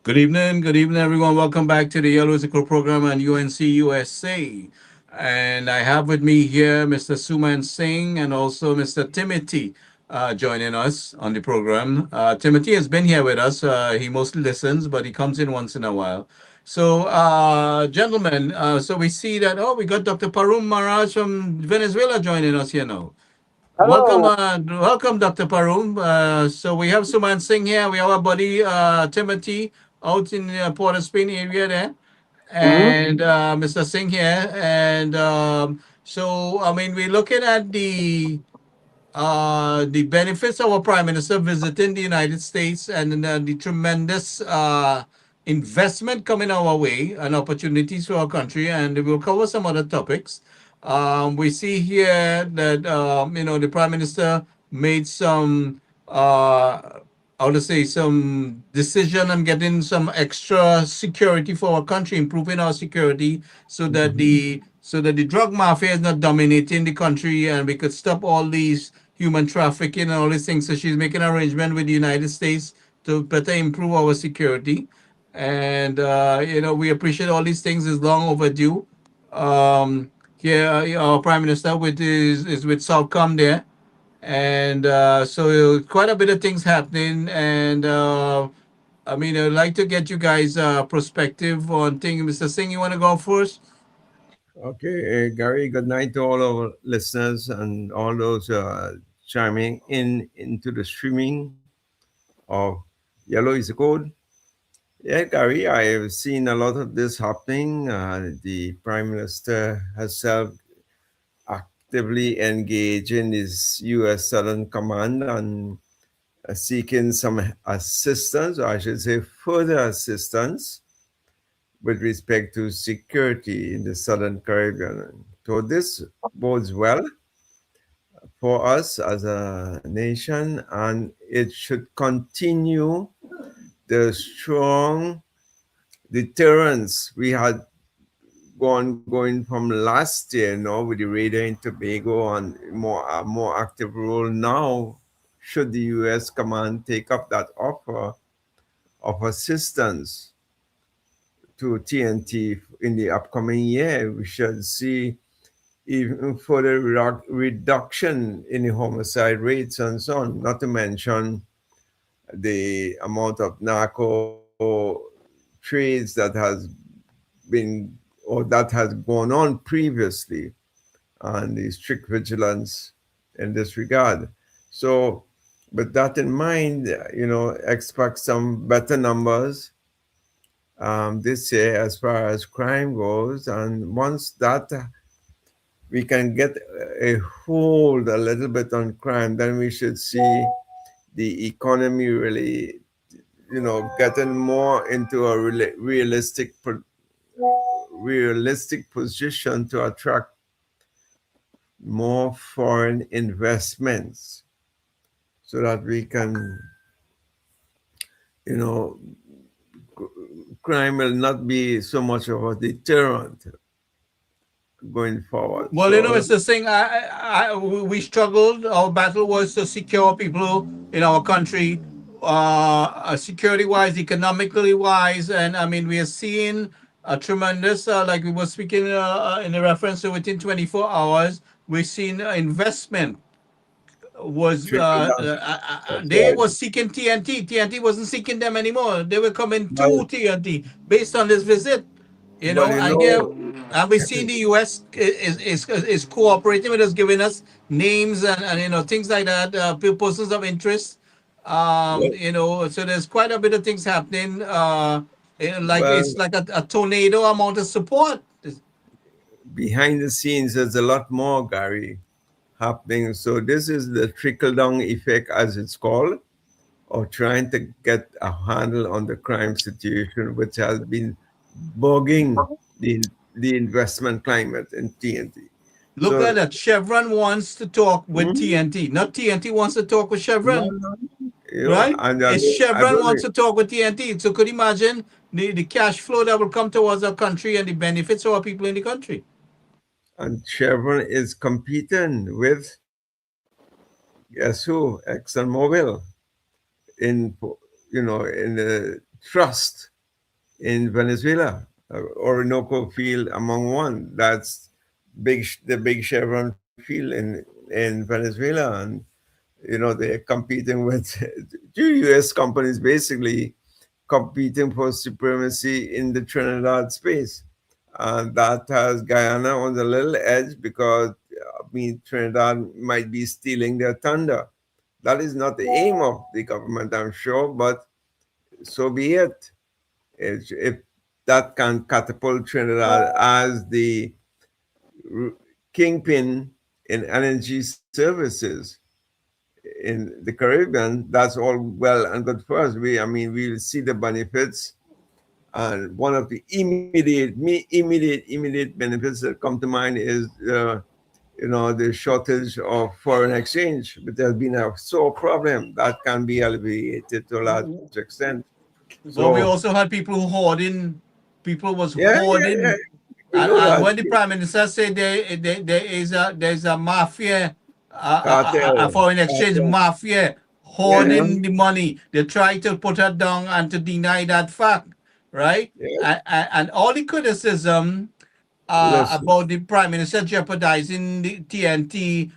Good evening, everyone. Welcome back to the Yellow Sickle program on UNC USA. And I have with me here Mr. Suman Singh and also Mr. Timothy joining us on the program. Timothy has been here with us. He mostly listens, but he comes in once in a while. So, gentlemen, so we see that, we got Dr. Parum Maharaj from Venezuela joining us here now. Welcome, Hello. welcome, Dr. Parum. So we have Suman Singh here. We have our buddy Timothy out in the Port of Spain area there, Mhm. and Mr. Singh here. And so, I mean, we're looking at the benefits of our prime minister visiting the United States and the tremendous investment coming our way and opportunities for our country. And we'll cover some other topics. We see here that the prime minister made some how to say some decision on getting some extra security for our country, improving our security so that the drug mafia is not dominating the country and we could stop all these human trafficking and all these things. So she's making an arrangement with the United States to better improve our security. And we appreciate all these things is long overdue. Here our prime minister with is with Southcom there, and so quite a bit of things happening. And I mean, I'd like to get you guys perspective on things. Mr. Singh, you want to go first? Okay, Gary, good night to all our listeners and all those chiming in into the streaming of Yellow is the Code. Yeah, Gary, I have seen a lot of this happening. The Prime Minister herself actively engaging his U.S. Southern Command and seeking some assistance, or I should say further assistance, with respect to security in the Southern Caribbean. So this bodes well for us as a nation, and it should continue the strong deterrence we had going from last year, with the radar in Tobago and more active role now. Should the U.S. command take up that offer of assistance to TNT in the upcoming year, we should see even further reduction in the homicide rates and so on, not to mention the amount of narco trades that has been or that has gone on previously, and the strict vigilance in this regard. So, with that in mind, expect some better numbers this year as far as crime goes. And once that we can get a hold a little bit on crime, then we should see the economy really, getting more into a realistic position to attract more foreign investments, so that we can, you know, crime will not be so much of a deterrent going forward. Well, So, it's the thing. We struggled. Our battle was to secure people in our country, security wise, economically wise, and I mean we are seeing a tremendous, like we were speaking in the reference to within 24 hours, we've seen investment was trickle down. That's they right. were seeking TNT. TNT wasn't seeking them anymore. They were coming Well, to TNT based on this visit. well, And here and we see the US is cooperating with us, giving us names and things like that, persons of interest. well, So there's quite a bit of things happening. Like well, it's like a tornado amount of support. behind the scenes, there's a lot more, Gary, happening. So this is the trickle down effect, as it's called, or trying to get a handle on the crime situation, which has been bugging the investment climate in TNT. Look So, at that. Chevron wants to talk with mm, TNT. Not TNT wants to talk with no, Chevron, no, right? and It's I Chevron don't wants know, to talk with TNT. So could you imagine the cash flow that will come towards our country and the benefits of our people in the country? and Chevron is competing with, guess who? ExxonMobil in in the trust. in Venezuela. Orinoco Field among one. That's the big Chevron field in Venezuela, and they're competing with two U.S. companies basically competing for supremacy in the Trinidad space. And that has Guyana on the little edge because, Trinidad might be stealing their thunder. That is not the aim of the government, I'm sure, but so be it. If that can catapult Trinidad as the r- kingpin in energy services in the Caribbean, that's all well and good for us. We'll see the benefits. And one of the immediate benefits that come to mind is, the shortage of foreign exchange. But there's been a sore problem that can be alleviated to a large extent. But So, we also had people who hoarding. People was yeah, hoarding, we know and that when the prime minister said there's a mafia, a cartel, foreign exchange cartel. mafia Yeah, hoarding the money, they try to put her down and to deny that fact, right? yeah. And all the criticism Listen, about the prime minister jeopardizing the TNT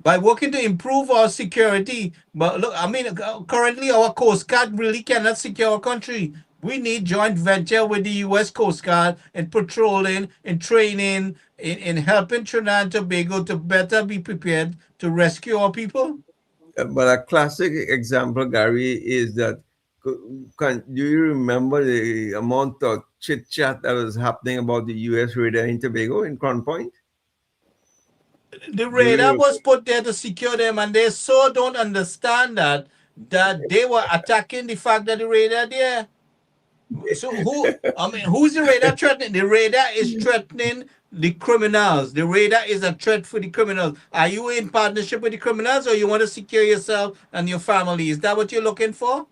by working to improve our security. But look, I mean, currently our Coast Guard really cannot secure our country. We need joint venture with the U.S. Coast Guard in patrolling, in training, in helping Trinidad and Tobago to better be prepared to rescue our people. but a classic example, Gary, is that do you remember the amount of chit chat that was happening about the U.S. radar in Tobago in Crown Point? The Do radar you? was put there to secure them, and they so don't understand that they were attacking the fact that the radar there. So who's the radar threatening? The radar is threatening the criminals. The radar is a threat for the criminals. Are you in partnership with the criminals, or you want to secure yourself and your family? Is that what you're looking for?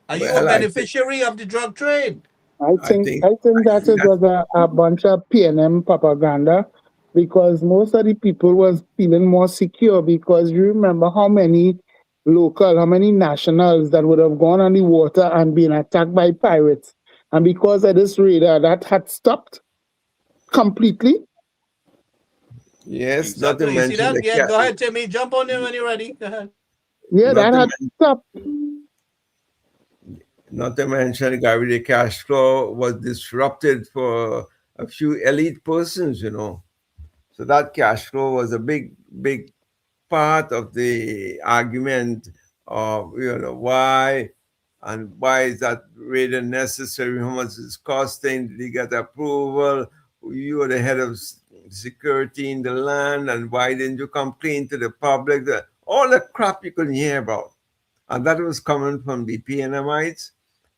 Are you a Well, beneficiary of the drug trade? I think, I think I that think it that was a bunch of PNM propaganda because most of the people was feeling more secure because you remember how many nationals that would have gone on the water and been attacked by pirates. And because of this radar that had stopped completely. yes, not to Exactly. You see mention that? the Yeah, cat, go ahead, Timmy. Jump on in when you're ready. Go ahead. Yeah, not that to had men- stopped. not to mention, Gary, the cash flow was disrupted for a few elite persons. So that cash flow was a big part of the argument of why is that really necessary, how much is costing, did you get approval, you were the head of security in the land, and why didn't you complain to the public, all the crap you could hear about. And that was coming from the PNMites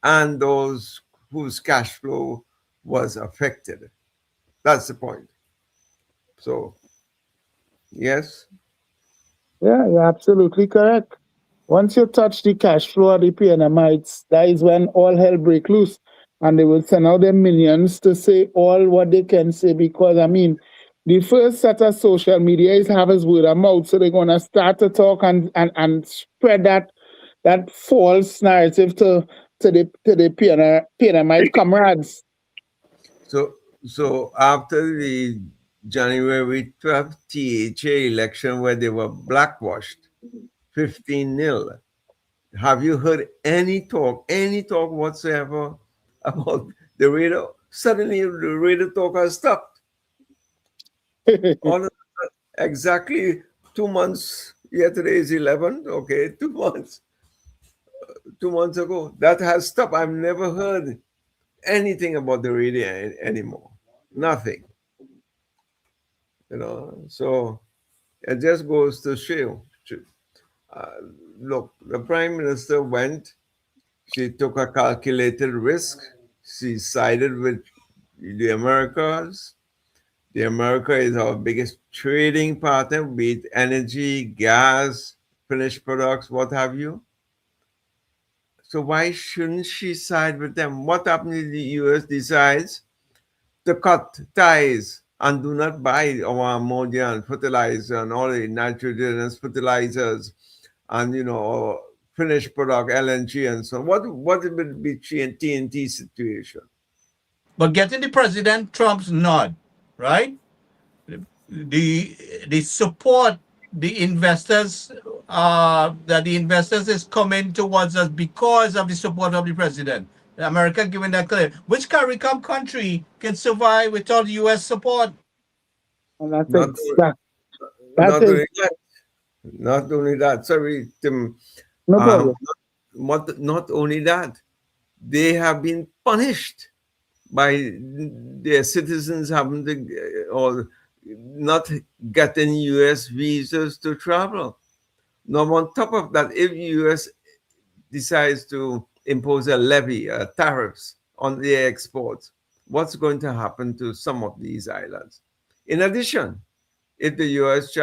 and those whose cash flow was affected. That's the point. So yes. Yeah, you're absolutely correct. Once you touch the cash flow of the PNMites, that is when all hell break loose. And they will send out their minions to say all what they can say because, I mean, the first set of social media is have his word of mouth. So they're going to start to talk and spread that false narrative to the PNMite comrades. So after the January 12th THA election where they were blackwashed 15-0, have you heard any talk whatsoever about the radar? Suddenly the radar talk has stopped. All of, exactly 2 months. Yeah, today is 11. Okay, 2 months. 2 months ago, that has stopped. I've never heard anything about the radio anymore. Nothing. So it just goes to show. Uh, Look, the prime minister went. She took a calculated risk. She sided with the Americas. The America is our biggest trading partner, be it energy, gas, finished products, what have you. So why shouldn't she side with them? What happens if the US decides to cut ties and do not buy our ammonia and fertilizer and all the nitrogen and fertilizers and finished product, LNG, and so on. What would be TNT situation? But getting the President Trump's nod, right? The the support the investors that the investors is coming towards us because of the support of the president. America giving that clear. Which CARICOM country can survive without U.S. support? And that's Not exact. That not is only that, not only that. Sorry, Tim. no problem. Not only that, they have been punished by their citizens having to or not getting U.S. visas to travel. Now, on top of that, if U.S. decides to impose a levy, tariffs on their exports, what's going to happen to some of these islands? In addition, if the U.S.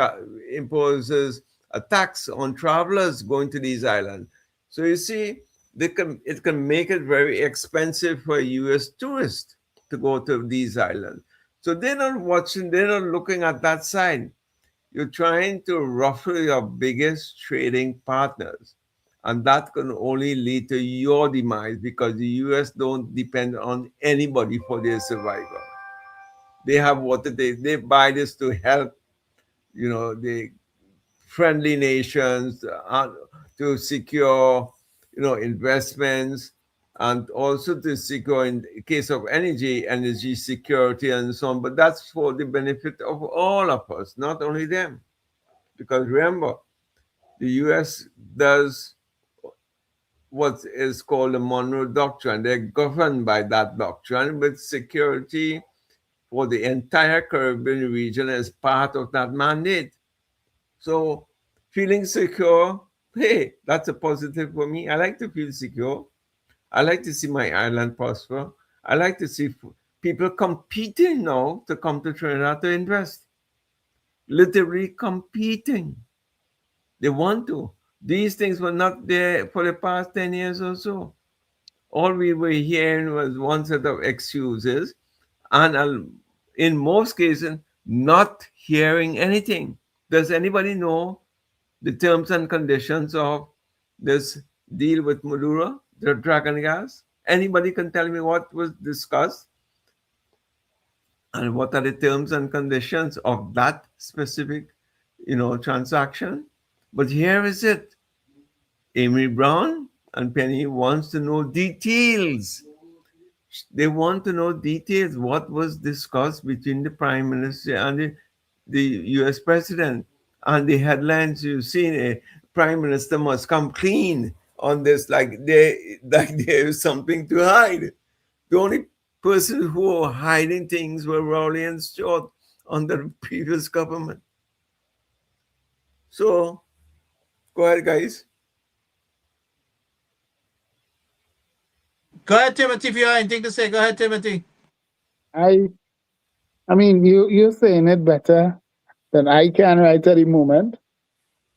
imposes a tax on travelers going to these islands, so you see, it can make it very expensive for U.S. tourists to go to these islands. So they're not watching, they're not looking at that side. You're trying to ruffle your biggest trading partners. And that can only lead to your demise because the US don't depend on anybody for their survival. They have what they buy this to help, the friendly nations to secure, investments and also to secure in case of energy security and so on. But that's for the benefit of all of us, not only them. Because remember, the US does what is called the Monroe Doctrine. They're governed by that doctrine, with security for the entire Caribbean region as part of that mandate. So feeling secure, hey, that's a positive for me. I like to feel secure. I like to see my island prosper. I like to see people competing now to come to Trinidad to invest. Literally competing. They want to. These things were not there for the past 10 years or so. All we were hearing was one set of excuses, and in most cases, not hearing anything. Does anybody know the terms and conditions of this deal with Maduro, the dragon gas? Anybody can tell me what was discussed and what are the terms and conditions of that specific, transaction? But here is it. Amy Brown and Penny wants to know details. They want to know details. What was discussed between the Prime Minister and the US President? And the headlines you've seen, Prime Minister must come clean on this, like there is something to hide. The only person who were hiding things were Rowley and Stewart under the previous government. So, go ahead, guys. Go ahead, Timothy. If you have anything to say, go ahead, Timothy. I I mean you're saying it better than I can right at the moment.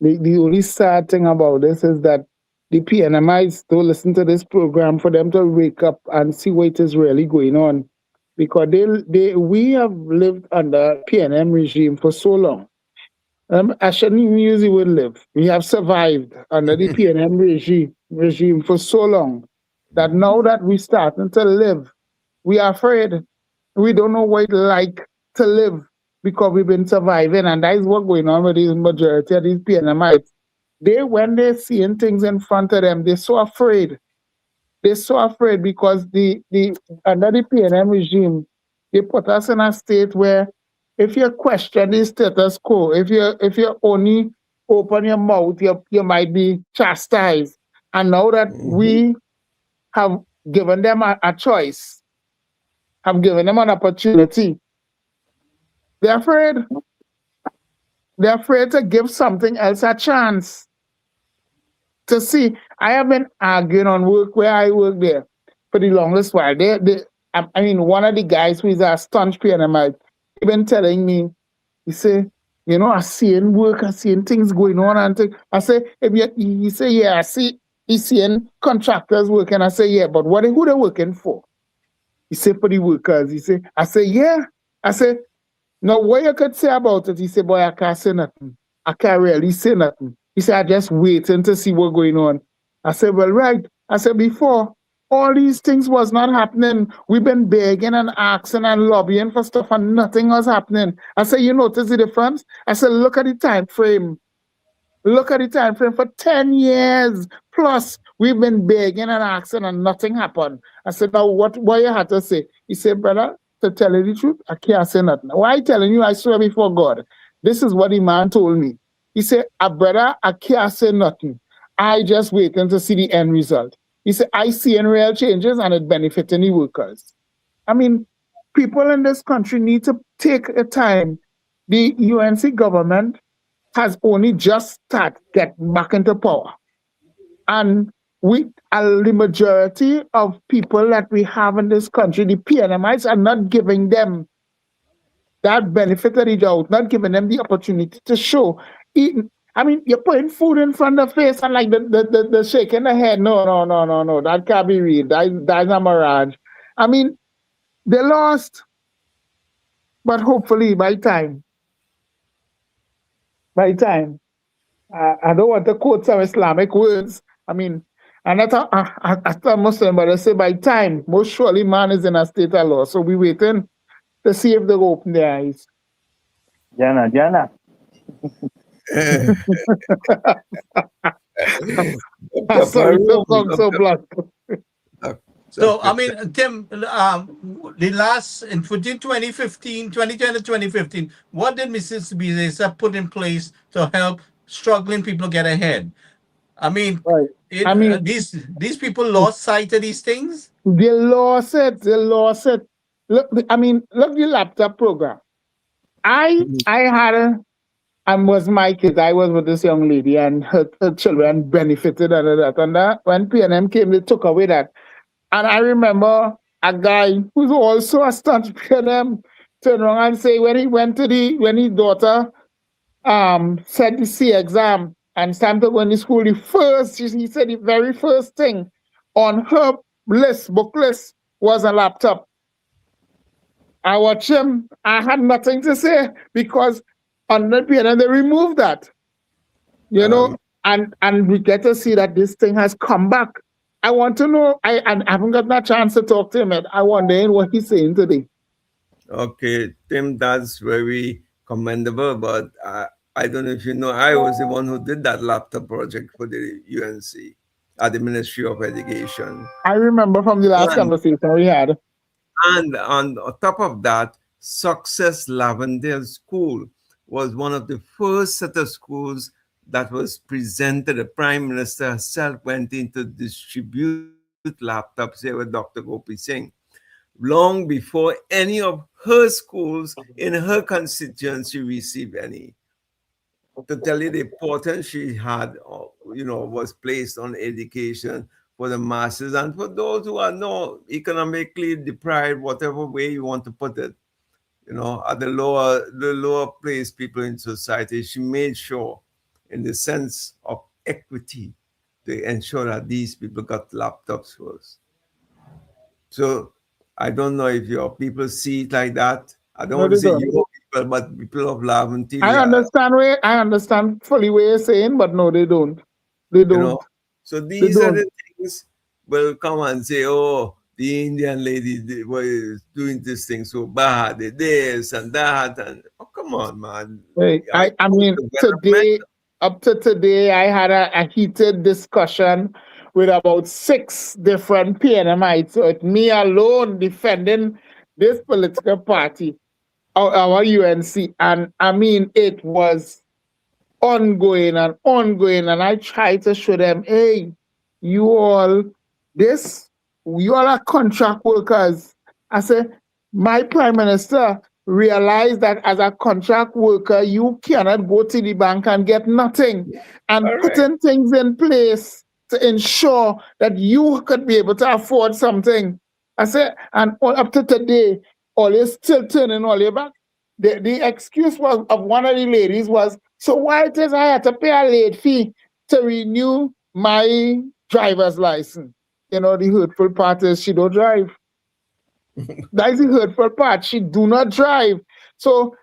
The only sad thing about this is that the PNMIs don't listen to this program for them to wake up and see what is really going on. Because we have lived under PNM regime for so long. I shouldn't even use the word live. We have survived under the PNM regime for so long that now that we're starting to live, we are afraid. We don't know what it's like to live because we've been surviving, and that is what's going on with the majority of these PNMites. When they're seeing things in front of them, they're so afraid. They're so afraid because the under the PNM regime, they put us in a state where if you question the status quo, if you only open your mouth, you might be chastised. And now that we have given them a choice, have given them an opportunity, they're afraid. They're afraid to give something else a chance. To see, I have been arguing on work where I work there for the longest while. I mean, one of the guys who is a staunch PNMite, he been telling me, he say, I seeing work, I seeing things going on, and I say, he say, yeah, I see, he's seeing contractors working. I say, yeah, but who they working for? He say, for the workers. I say, yeah. I say, now what you could say about it? He said, boy, I can't say nothing. I can't really say nothing. He said, I just waiting to see what's going on. I said, well, right. I said, before, all these things was not happening. We've been begging and asking and lobbying for stuff and nothing was happening. I said, you notice the difference? I said, look at the time frame. Look at the time frame for 10 years plus. We've been begging and asking and nothing happened. I said, now what you had to say? He said, brother, to tell you the truth, I can't say nothing. Why I telling you? I swear before God. This is what the man told me. He said, brother, I can't say nothing. I just waiting to see the end result. He said, I see in real changes and it benefiting the workers. I mean, people in this country need to take a time. The UNC government has only just started getting back into power. And the majority of people that we have in this country, the PNMIs, are not giving them that benefit of the doubt, not giving them the opportunity to show. I mean, you're putting food in front of the face and like the shaking the head. No. That can't be real. That's a mirage. I mean, they lost, but hopefully by time, I don't want to quote some Islamic words. I mean, and I thought Muslim, but I say by time, most surely man is in a state of law. So we waiting to see if they open their eyes. Jana. Sorry to talk so blunt. So, I mean, Tim, the last, in between 2015, 2010 and 2015, what did Mrs. Biza put in place to help struggling people get ahead? I mean, Right. these people lost sight of these things. They lost it. Look, look the laptop program. I had was my kid. I was with this young lady, and her children benefited under that. And when PNM came, they took away that. And I remember a guy who's also a staunch PNM turned around and say when his daughter said the C exam and it's time to go to school, he said the very first thing on her book list, was a laptop. I watched him. I had nothing to say because on the PNM they removed that, and we get to see that this thing has come back. I want to know. I haven't got that chance to talk to him yet. I wonder what he's saying today. Okay, Tim, that's very commendable, but I don't know if you know, I was the one who did that laptop project for the UNC at the Ministry of Education. I remember from the last conversation we had. And on top of that, Success Lavendale School was one of the first set of schools that was presented. The Prime Minister herself went in to distribute laptops here with Dr. Gopi Singh long before any of her schools in her constituency received any. To tell you the importance she had, was placed on education for the masses and for those who are not economically deprived, whatever way you want to put it, at the lower placed people in society. She made sure, in the sense of equity, to ensure that these people got laptops first. So I don't know if your people see it like that. I don't want to say your people, but people of Laventille. I understand fully what you're saying, but no, they don't. So these are the things will come and say, oh, the Indian lady was doing this thing so bad, this and that, and come on, man. Hey, I mean, up to today, I had a heated discussion with about 6 different PNMites. So it's me alone defending this political party, our UNC. And I mean, it was ongoing. And I tried to show them, hey, you all are contract workers. I said, my Prime Minister realized that as a contract worker, you cannot go to the bank and get nothing. And putting things in place to ensure that you could be able to afford something. I said, and up to today, all is still turning all your back. The excuse of one of the ladies was, so why it is I had to pay a late fee to renew my driver's license? The hurtful part is she don't drive. That is the hurtful part. She do not drive. So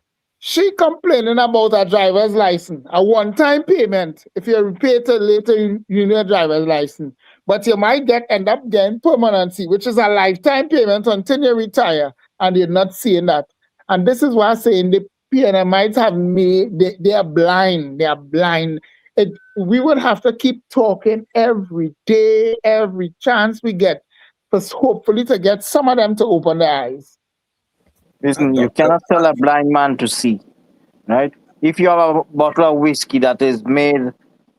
She complaining about a driver's license, a one-time payment. If you repay it later, you need a driver's license. But you might end up getting permanency, which is a lifetime payment until you retire, and you're not seeing that. And this is why I'm saying the PNMites have made, they are blind. They are blind. We would have to keep talking every day, every chance we get, for hopefully to get some of them to open their eyes. Listen, you cannot tell a blind man to see, right? If you have a bottle of whiskey that is made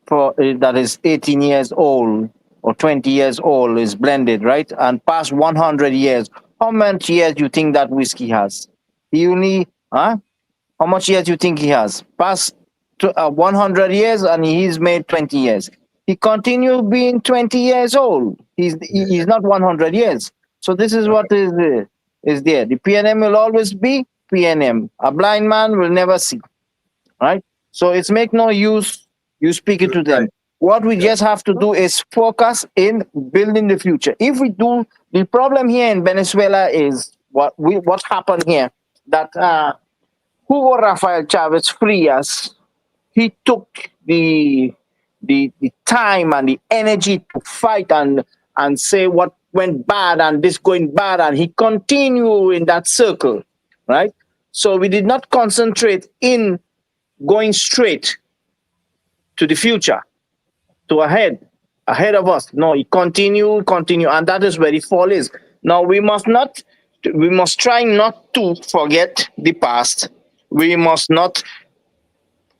for that is 18 years old or 20 years old, is blended, right, and past 100 years, how much years do you think that whiskey has? He only, huh? How much years do you think he has? Past 100 years, and he's made 20 years. He continues being 20 years old. He's not 100 years. So this is what is there. The PNM will always be PNM. A blind man will never see, right? So it's make no use you speaking to them. What we just have to do is focus in building the future. If we do, the problem here in Venezuela is what happened here, that Hugo Rafael Chavez Frias, he took the time and the energy to fight and say what went bad and this going bad, and he continued in that circle, right? So we did not concentrate in going straight to the future, to ahead of us. No, he continue, and that is where the fall is. Now we must try not to forget the past. We must not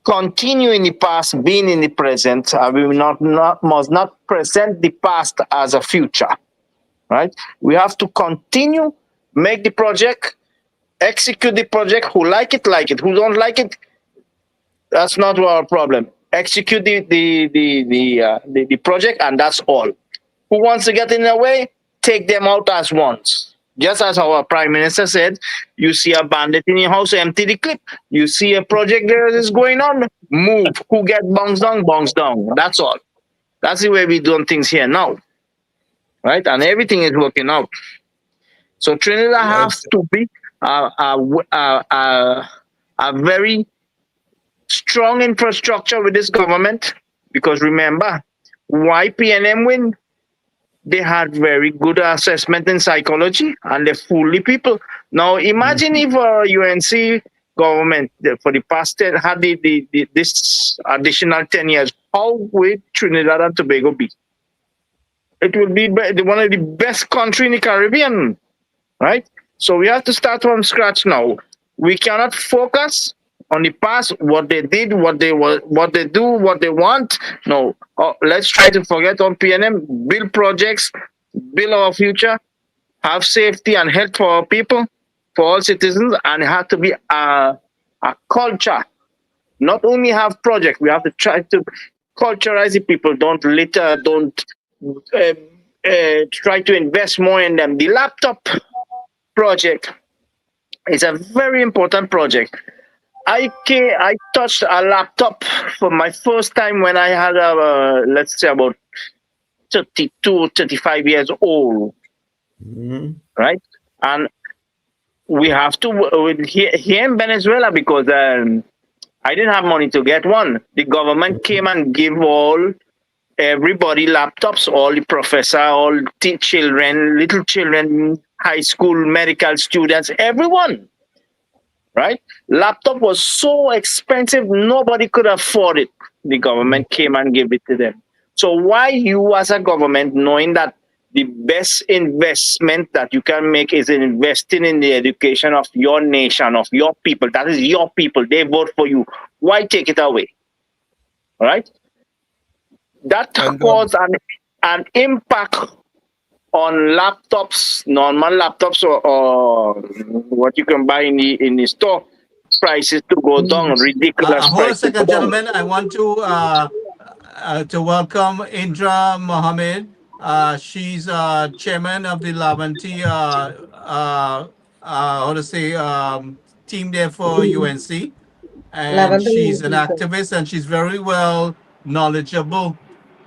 continue in the past, being in the present. We must not present the past as a future, right? We have to continue, make the project, execute the project. Who like it, who don't like it, that's not our problem. Execute the project, and that's all. Who wants to get in the way, take them out as once. Just as our Prime Minister said, you see a bandit in your house, empty the clip. You see a project there is going on, move. Who get bounced down. That's all. That's the way we do things here now, right? And everything is working out. So Trinidad has to be a very strong infrastructure with this government, because remember, why PNM win? They had very good assessment in psychology, and they fool the people. Now imagine if UNC government for the past 10 had this additional 10 years, how would Trinidad and Tobago be? It would be one of the best country in the Caribbean, right? So we have to start from scratch now. We cannot focus on the past, what they did, what they do, what they want. No, let's try to forget on PNM, build projects, build our future, have safety and health for our people, for all citizens, and it has to be a culture. Not only have projects, we have to try to culturalize the people. Don't litter, don't try to invest more in them. The laptop project is a very important project. I touched a laptop for my first time when I had let's say about 32, 35 years old, right? And we have to here in Venezuela, because I didn't have money to get one. The government came and gave everybody laptops, all the professor, all children, little children, high school, medical students, everyone. Right? Laptop was so expensive, nobody could afford it. The government came and gave it to them. So why you as a government, knowing that the best investment that you can make is investing in the education of your nation, of your people, that is your people, they vote for you, why take it away? All right? That caused an impact on laptops, normal laptops, or what you can buy in the store, prices to go down, ridiculous Hold a prices. second, gentlemen. I want to welcome Indra Mohammed. She's chairman of the Lavanti, team there for UNC. And she's an activist, and she's very well knowledgeable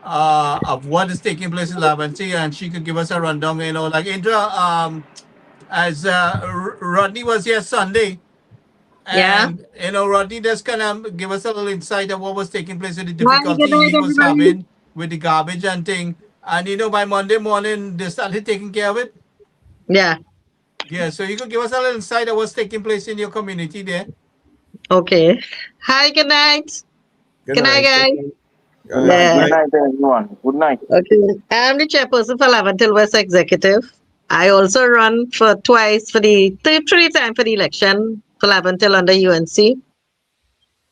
of what is taking place in Lavanti, and she could give us a rundown. Like Indra, as Rodney was here Sunday, Yeah. And Rodney just kind of give us a little insight of what was taking place and the Hi, good difficulty night, he was everybody. having with the garbage and thing. And by Monday morning they started taking care of it. Yeah. Yeah, so you could give us a little insight of what's taking place in your community there. Okay. Hi, good night. Good Good night, night. guys. Good night. Yeah. Good night, everyone. Good night. Okay. I'm the chairperson for Laventil West Executive. I also run for twice for the three time for the election for Laventil under UNC.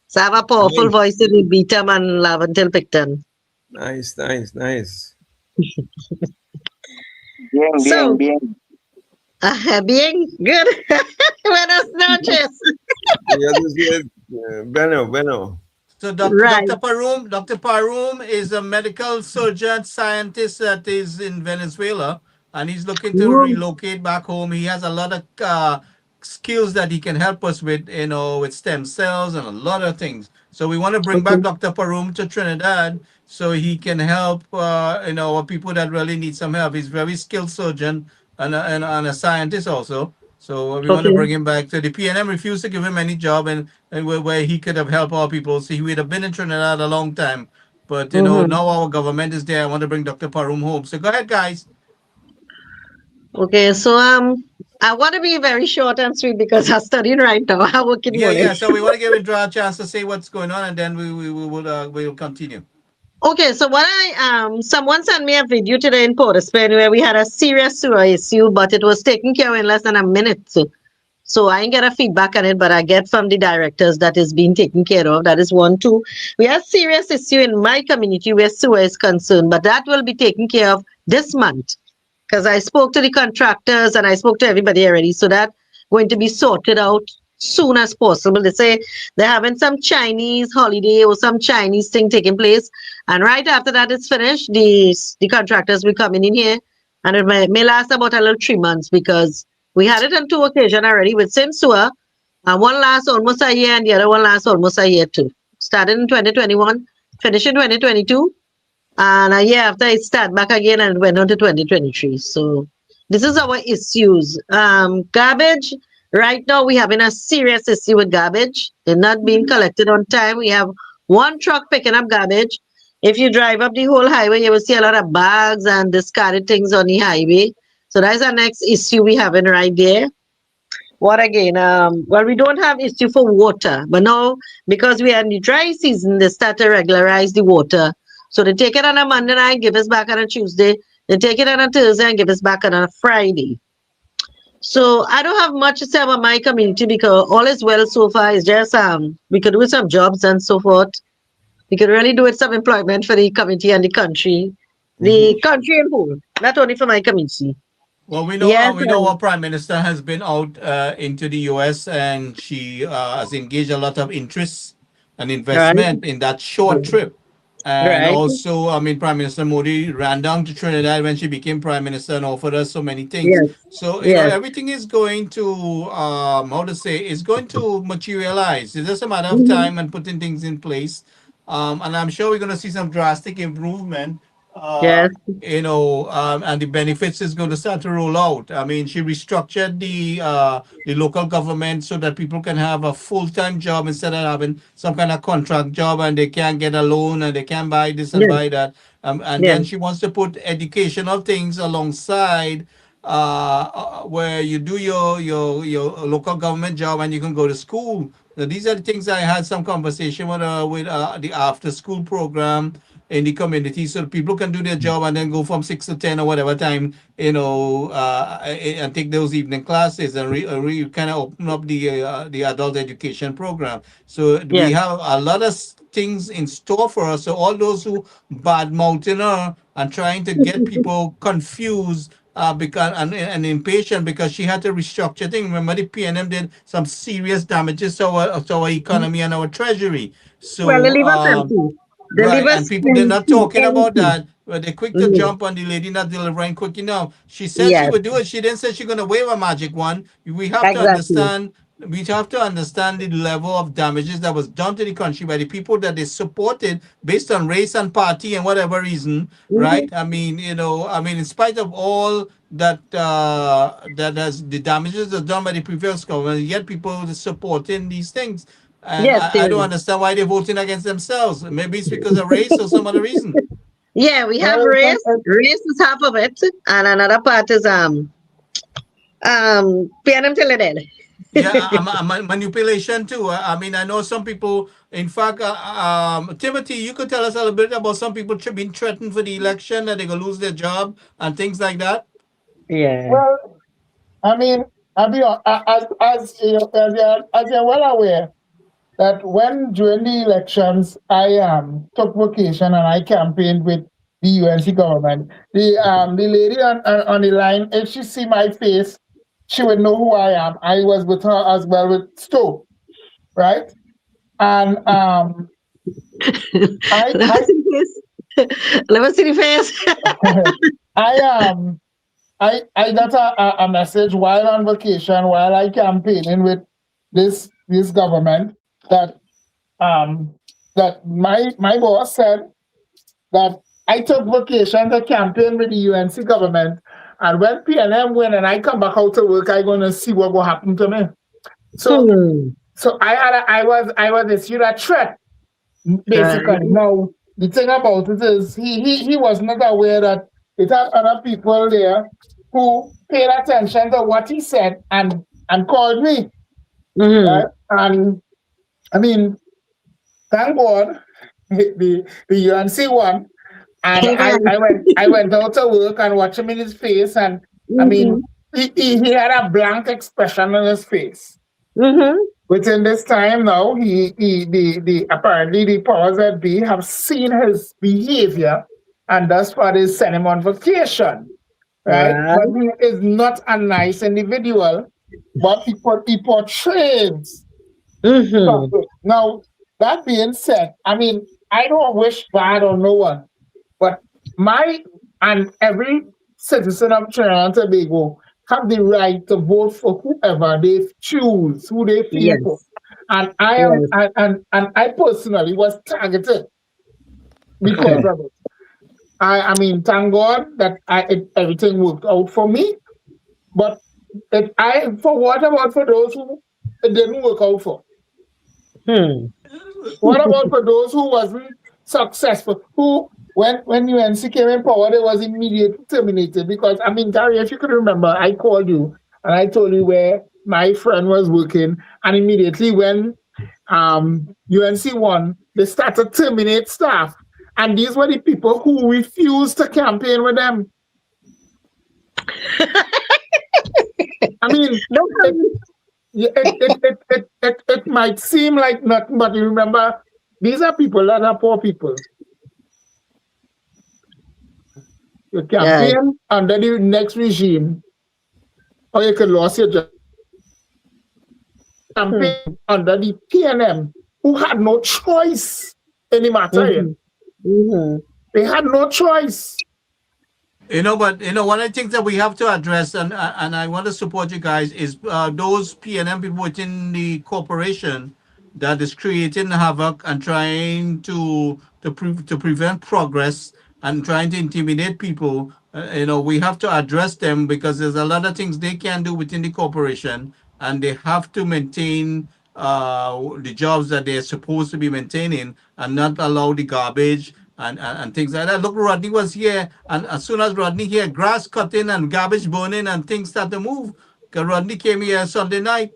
So I have a powerful Nice, voice in the Beetham and Laventil Picton. nice, nice, nice. Bien, bien, So, bien. being good. Buenas noches. The other said, bueno, bueno. So Right. Dr. Parum is a medical surgeon scientist that is in Venezuela, and he's looking to Mm, relocate back home. He has a lot of skills that he can help us with, with stem cells and a lot of things. So we want to bring back okay. Dr. Parum to Trinidad so he can help, people that really need some help. He's a very skilled surgeon and a scientist also. So we want to Okay. bring him back. So the PNM refused to give him any job, and where he could have helped our people. So he would have been in Trinidad a long time. But Mm-hmm. now our government is there. I want to bring Dr. Parum home. So go ahead, guys. Okay. So, I want to be very short and sweet because I'm studying right now. I work in Yeah, morning. yeah. So we want to give Indra a chance to say what's going on, and then we will continue. Okay, so what someone sent me a video today in Port of Spain where we had a serious sewer issue, but it was taken care of in less than a minute. So I didn't get a feedback on it, but I get from the directors that is being taken care of. That is one. Two, we have serious issue in my community where sewer is concerned, but that will be taken care of this month because I spoke to the contractors and I spoke to everybody already. So that going to be sorted out soon as possible. They say they're having some Chinese holiday or some Chinese thing taking place, and right after that is finished, the contractors will come in here, and it may last about a little 3 months because we had it on two occasions already with same sewer, and one lasts almost a year and the other one lasts almost a year too. Started in 2021, finished in 2022, and a year after it started back again and went on to 2023. So this is our issues. Garbage. Right now we having a serious issue with garbage. They're not being collected on time. We have one truck picking up garbage. If you drive up the whole highway, you will see a lot of bags and discarded things on the highway. So that's our next issue we having right there. What again? Well, we don't have issue for water, but now because we are in the dry season, they start to regularize the water. So they take it on a Monday night, give us back on a Tuesday. They take it on a Thursday and give us back on a Friday. So I don't have much to say about my community because all is well so far. It's just we could do some jobs and so forth. We could really do with some employment for the community and Mm-hmm. the country in whole, not only for my community. Well, we know Yes, our prime minister has been out into the U.S. and she has engaged a lot of interest and right, investment in that short trip. And right, also, I mean, Prime Minister Modi ran down to Trinidad when she became prime minister and offered us so many things. yes, So, yes, everything is going to, how to say, is going to materialize. It's just a matter of mhm, time and putting things in place. And I'm sure we're going to see some drastic improvement. yes, And the benefits is going to start to roll out. I mean, she restructured the local government so that people can have a full time job instead of having some kind of contract job and they can't get a loan and they can't buy this and yes, buy that. And yes. then she wants to put educational things alongside where you do your local government job and you can go to school. Now, these are the things I had some conversation with the after school program in the community so people can do their job and then go from 6 to 10 or whatever time, and take those evening classes and kind of open up the adult education program. So we Yes. have a lot of things in store for us. So all those who bad mouthing her and trying to get people confused because and impatient because she had to restructure things. Remember, the PNM did some serious damages to our economy and our treasury. Well, the So liver's empty. The right, and liver's people they're not empty, talking about empty. that, but they're quick to Mhm. jump on the lady not delivering quick enough. She said she Yes, would do it. She didn't say she's gonna wave a magic wand. We have to exactly. understand we have to understand the level of damages that was done to the country by the people that they supported based on race and party and whatever reason, Mhm. right? I mean, in spite of all that, that has the damages that's done by the previous government, yet people are supporting these things. And Yes, I don't dear. understand why they're voting against themselves. Maybe it's because of race or some other reason. Yeah, we have Well, race. Race is half of it, and another part is PNM Teledel. Yeah, manipulation too. I mean, I know some people. In fact, Timothy, you could tell us a little bit about some people being threatened for the election that they're gonna lose their job and things like that. Yeah. well, I mean, as you're well aware, that when during the elections I took vacation and I campaigned with the UNC government, the lady on the line, if she see my face, she would know who I am. I was with her as well with Sto, right? And I Let me I see the face. Let me see the face. I I got a message while on vacation, while I campaigning with this government, that um that my boss said that I took vacation to campaign with the UNC government, and when PNM win and I come back out to work, I gonna see what will happen to me. So Hmm. so I was issued a threat, Right. basically. Now the thing about it is he was not aware that it had other people there who paid attention to what he said and called me, Mm-hmm. right? And I mean, thank God the UNC won. And Amen. I went out to work and watched him in his face, and I Mm-hmm. mean he had a blank expression on his face. Mm-hmm. Within this time now, the apparently the powers that be have seen his behavior, and that's why they sent him on vacation, right? But Right. he is not a nice individual, but he portrays Mm-hmm. something. Now, that being said, I mean, I don't wish bad on no one, but my and every citizen of Trinidad and Tobago have the right to vote for whoever they choose, who they feel for. Yes. And I am Yes. and I personally was targeted because of it. I mean, thank God that everything worked out for me. But for what about for those who it didn't work out for? Hmm. What about for those who wasn't successful? Who, when UNC came in power, they was immediately terminated? Because I mean, Gary, if you could remember, I called you and I told you where my friend was working, and immediately when UNC won, they started to terminate staff, and these were the people who refused to campaign with them. I mean, No it problem. it might seem like nothing, but you remember, these are people that are poor people. You Yeah. campaign under the next regime, or you could lose your job. Hmm. Campaign under the PNM, who had no choice in the matter here. Mm-hmm. Mm-hmm. They had no choice. But one of the things that we have to address, and I want to support you guys, is those PNM people within the corporation that is creating havoc and trying to prevent progress and trying to intimidate people. We have to address them because there's a lot of things they can do within the corporation, and they have to maintain the jobs that they're supposed to be maintaining and not allow the garbage and things like that. Look, Rodney was here, and as soon as Rodney here, grass cutting and garbage burning and things start to move. Because Rodney came here Sunday night,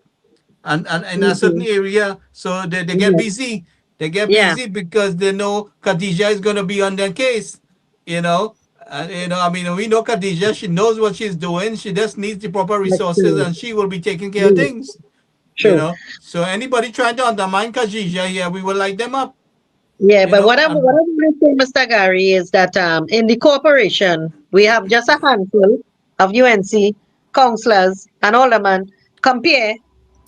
and in a certain Mm-hmm. area, so they get Mm-hmm. busy. They get Yeah. busy because they know Khadija is going to be on their case, you know. And, I mean, we know Khadija, she knows what she's doing. She just needs the proper That's resources true. and she will be taking care of Mm. things, True. So anybody trying to undermine Khadija here, we will light them up, Yeah, but what and I want to say, Mr. Gary, is that in the corporation we have just a handful of UNC councillors and aldermen compare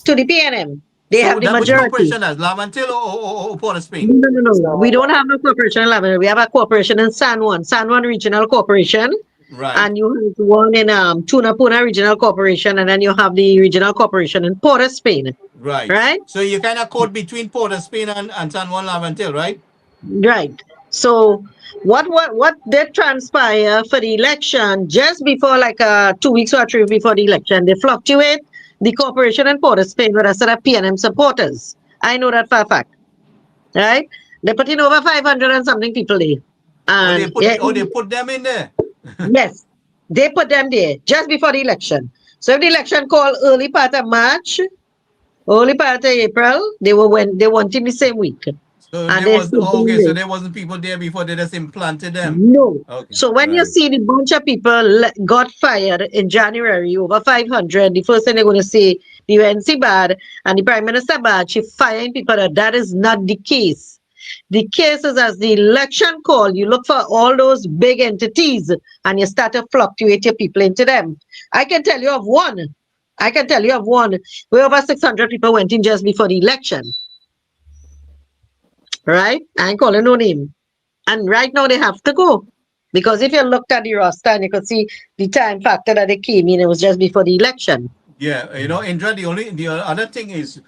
to the PNM. They so have the that which majority. corporation has Lamantil or Port of Spain? No, no, no. We don't have no corporation in Lavender. We have a corporation in San Juan Regional Corporation, Right. and you have one in Tunapuna Regional Corporation, and then you have the regional corporation in Port of Spain. Right. right? So you kind of caught between Port of Spain and San Juan Lavantil, right? Right. So what did transpire for the election just before, like 2 weeks or 3 before the election? They fluctuate the corporation and Port of Spain with a set of PNM supporters. I know that for a fact. Right? They put in over 500 and something people there. And yeah, They put them in there. yes, they put them there just before the election. So if the election called early part of March, early part of April, they went in the same week. So And there they was still okay. So doing there wasn't people there before they just implanted them. no. Okay. So when you Right. see the bunch of people got fired in January, over 500, the first thing they're going to say, the UNC bad and the Prime Minister bad, she firing people. That is not the case. The case is as the election call, you look for all those big entities and you start to fluctuate your people into them. I can tell you of one. I can tell you of one where over 600 people went in just before the election. Right? I ain't calling no name. And right now they have to go. Because if you looked at the roster and you could see the time factor that they came in, it was just before the election. Yeah, Indra, the other thing is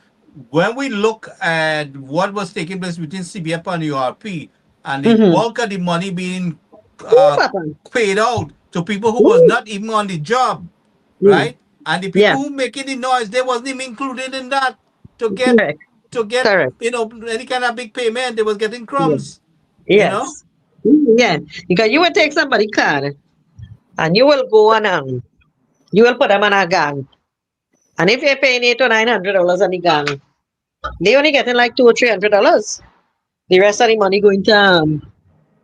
when we look at what was taking place between CBF and URP and the Mm-hmm. bulk of the money being Ooh, uh, Papa. paid out to people who was Ooh. not even on the job, Mm. right? And the Yeah, people who making the noise, they wasn't even included in that to get correct. to get Correct. any kind of big payment. They was getting Yeah. crumbs, you know. Yes. Yeah. Because you will take somebody card and you will go on you will put them on a gang. And if you're paying $800 or $900 on the gang, they only getting like $200 or $300. The rest of the money going to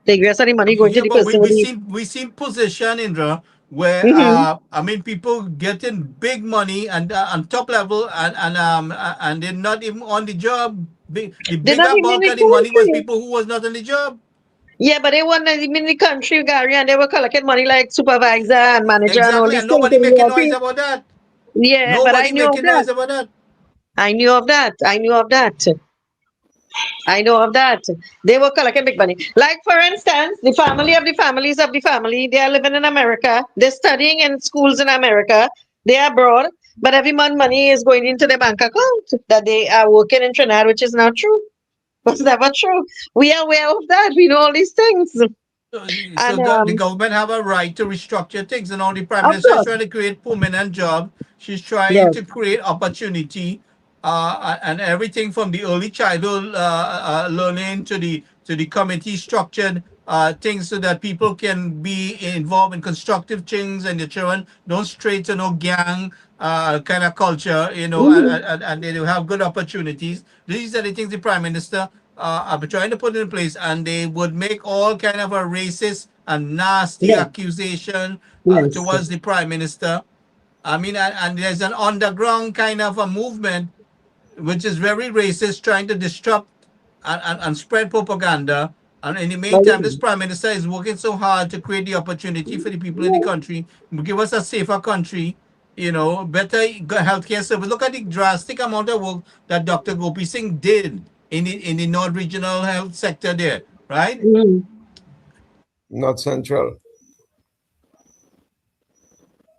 the rest of the money going to Yeah, the but person with the we seen position Indra where mm-hmm. I mean people getting big money and on top level and they're not even on the job. The They're not bigger even in bulk the of the money was country. people who was not on the job. Yeah, but they weren't even in the country, Gary, and they were collecting money like supervisor and manager and all Exactly, these and things nobody in making the noise office. about that. Yeah, but I Nobody knew of making that. noise about that. I knew of that. I knew of that. I know of that. They were collecting big money. Like, for instance, the family of the families of the family, they are living in America. They're studying in schools in America. They are abroad. But every month, money is going into their bank account that they are working in Trinidad, which is not true. It's never true. We are aware of that. We know all these things. So And the government have a right to restructure things, and now the prime of minister is course, trying to create permanent job. She's trying yes. to create opportunity, and everything from the early childhood learning to the committee structured things, so that people can be involved in constructive things, and the children don't stray to no gang kind of culture, Mhm. and they will have good opportunities. These are the things the prime minister are trying to put in place, and they would make all kind of a racist and nasty Yes. accusation Yes. towards the prime minister. I mean, and there's an underground kind of a movement which is very racist, trying to disrupt and spread propaganda. And in the Oh, meantime, this prime minister is working so hard to create the opportunity for the people in the country, give us a safer country, better healthcare service. Look at the drastic amount of work that Dr. Gopi Singh did in the North Regional Health sector there, right? mhm. Not central.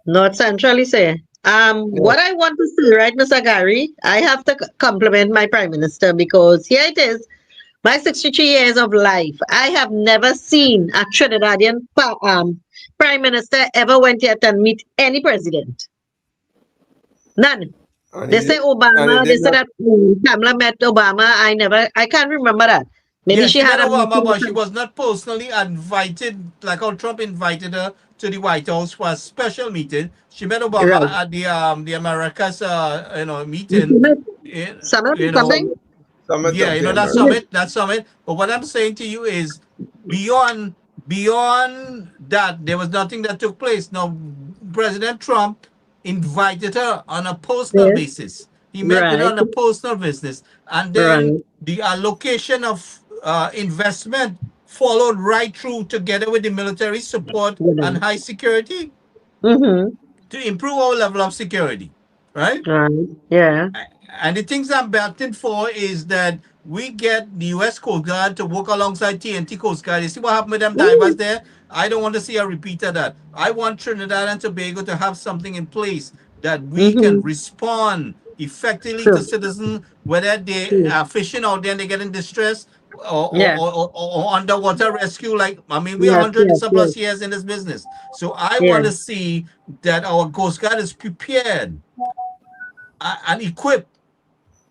Not centrally say. Yeah. What I want to say, right, Mr. Gary, I have to compliment my prime minister because here it is. My 63 years of life, I have never seen a Trinidadian prime minister ever went yet and meet any president. None. And They he say did, and he Obama. They did say not. that Kamala met Obama. I can't remember that. Maybe Yeah, she she met had a Obama, meeting. but she was not personally invited, like how Trump invited her to the White House for a special meeting. She met Obama Right. at the Americas The meeting. summit, eh, summit, You know, something. Summit yeah, of the that Americas. Summit. summit. But what I'm saying to you is beyond that, there was nothing that took place. Now, President Trump invited her on a personal Yeah. basis. He met with her Right. on a personal business, and then Right. the allocation of investment followed right through, together with the military support and Right. high security, Mm-hmm. to improve our level of security, right? Right. Yeah. And the things I'm betting for is that we get the U.S. Coast Guard to work alongside TNT Coast Guard. You see what happened with them divers Mm-hmm. there? I don't want to see a repeat of that. I want Trinidad and Tobago to have something in place that we can Mm-hmm. respond effectively to True. citizens, whether they True. are fishing out there and they get in distress, Yeah. or underwater rescue. Like, I mean, we're Yes. 100 and Yes. some Yes. plus years in this business. So I Yeah. want to see that our Coast Guard is prepared and equipped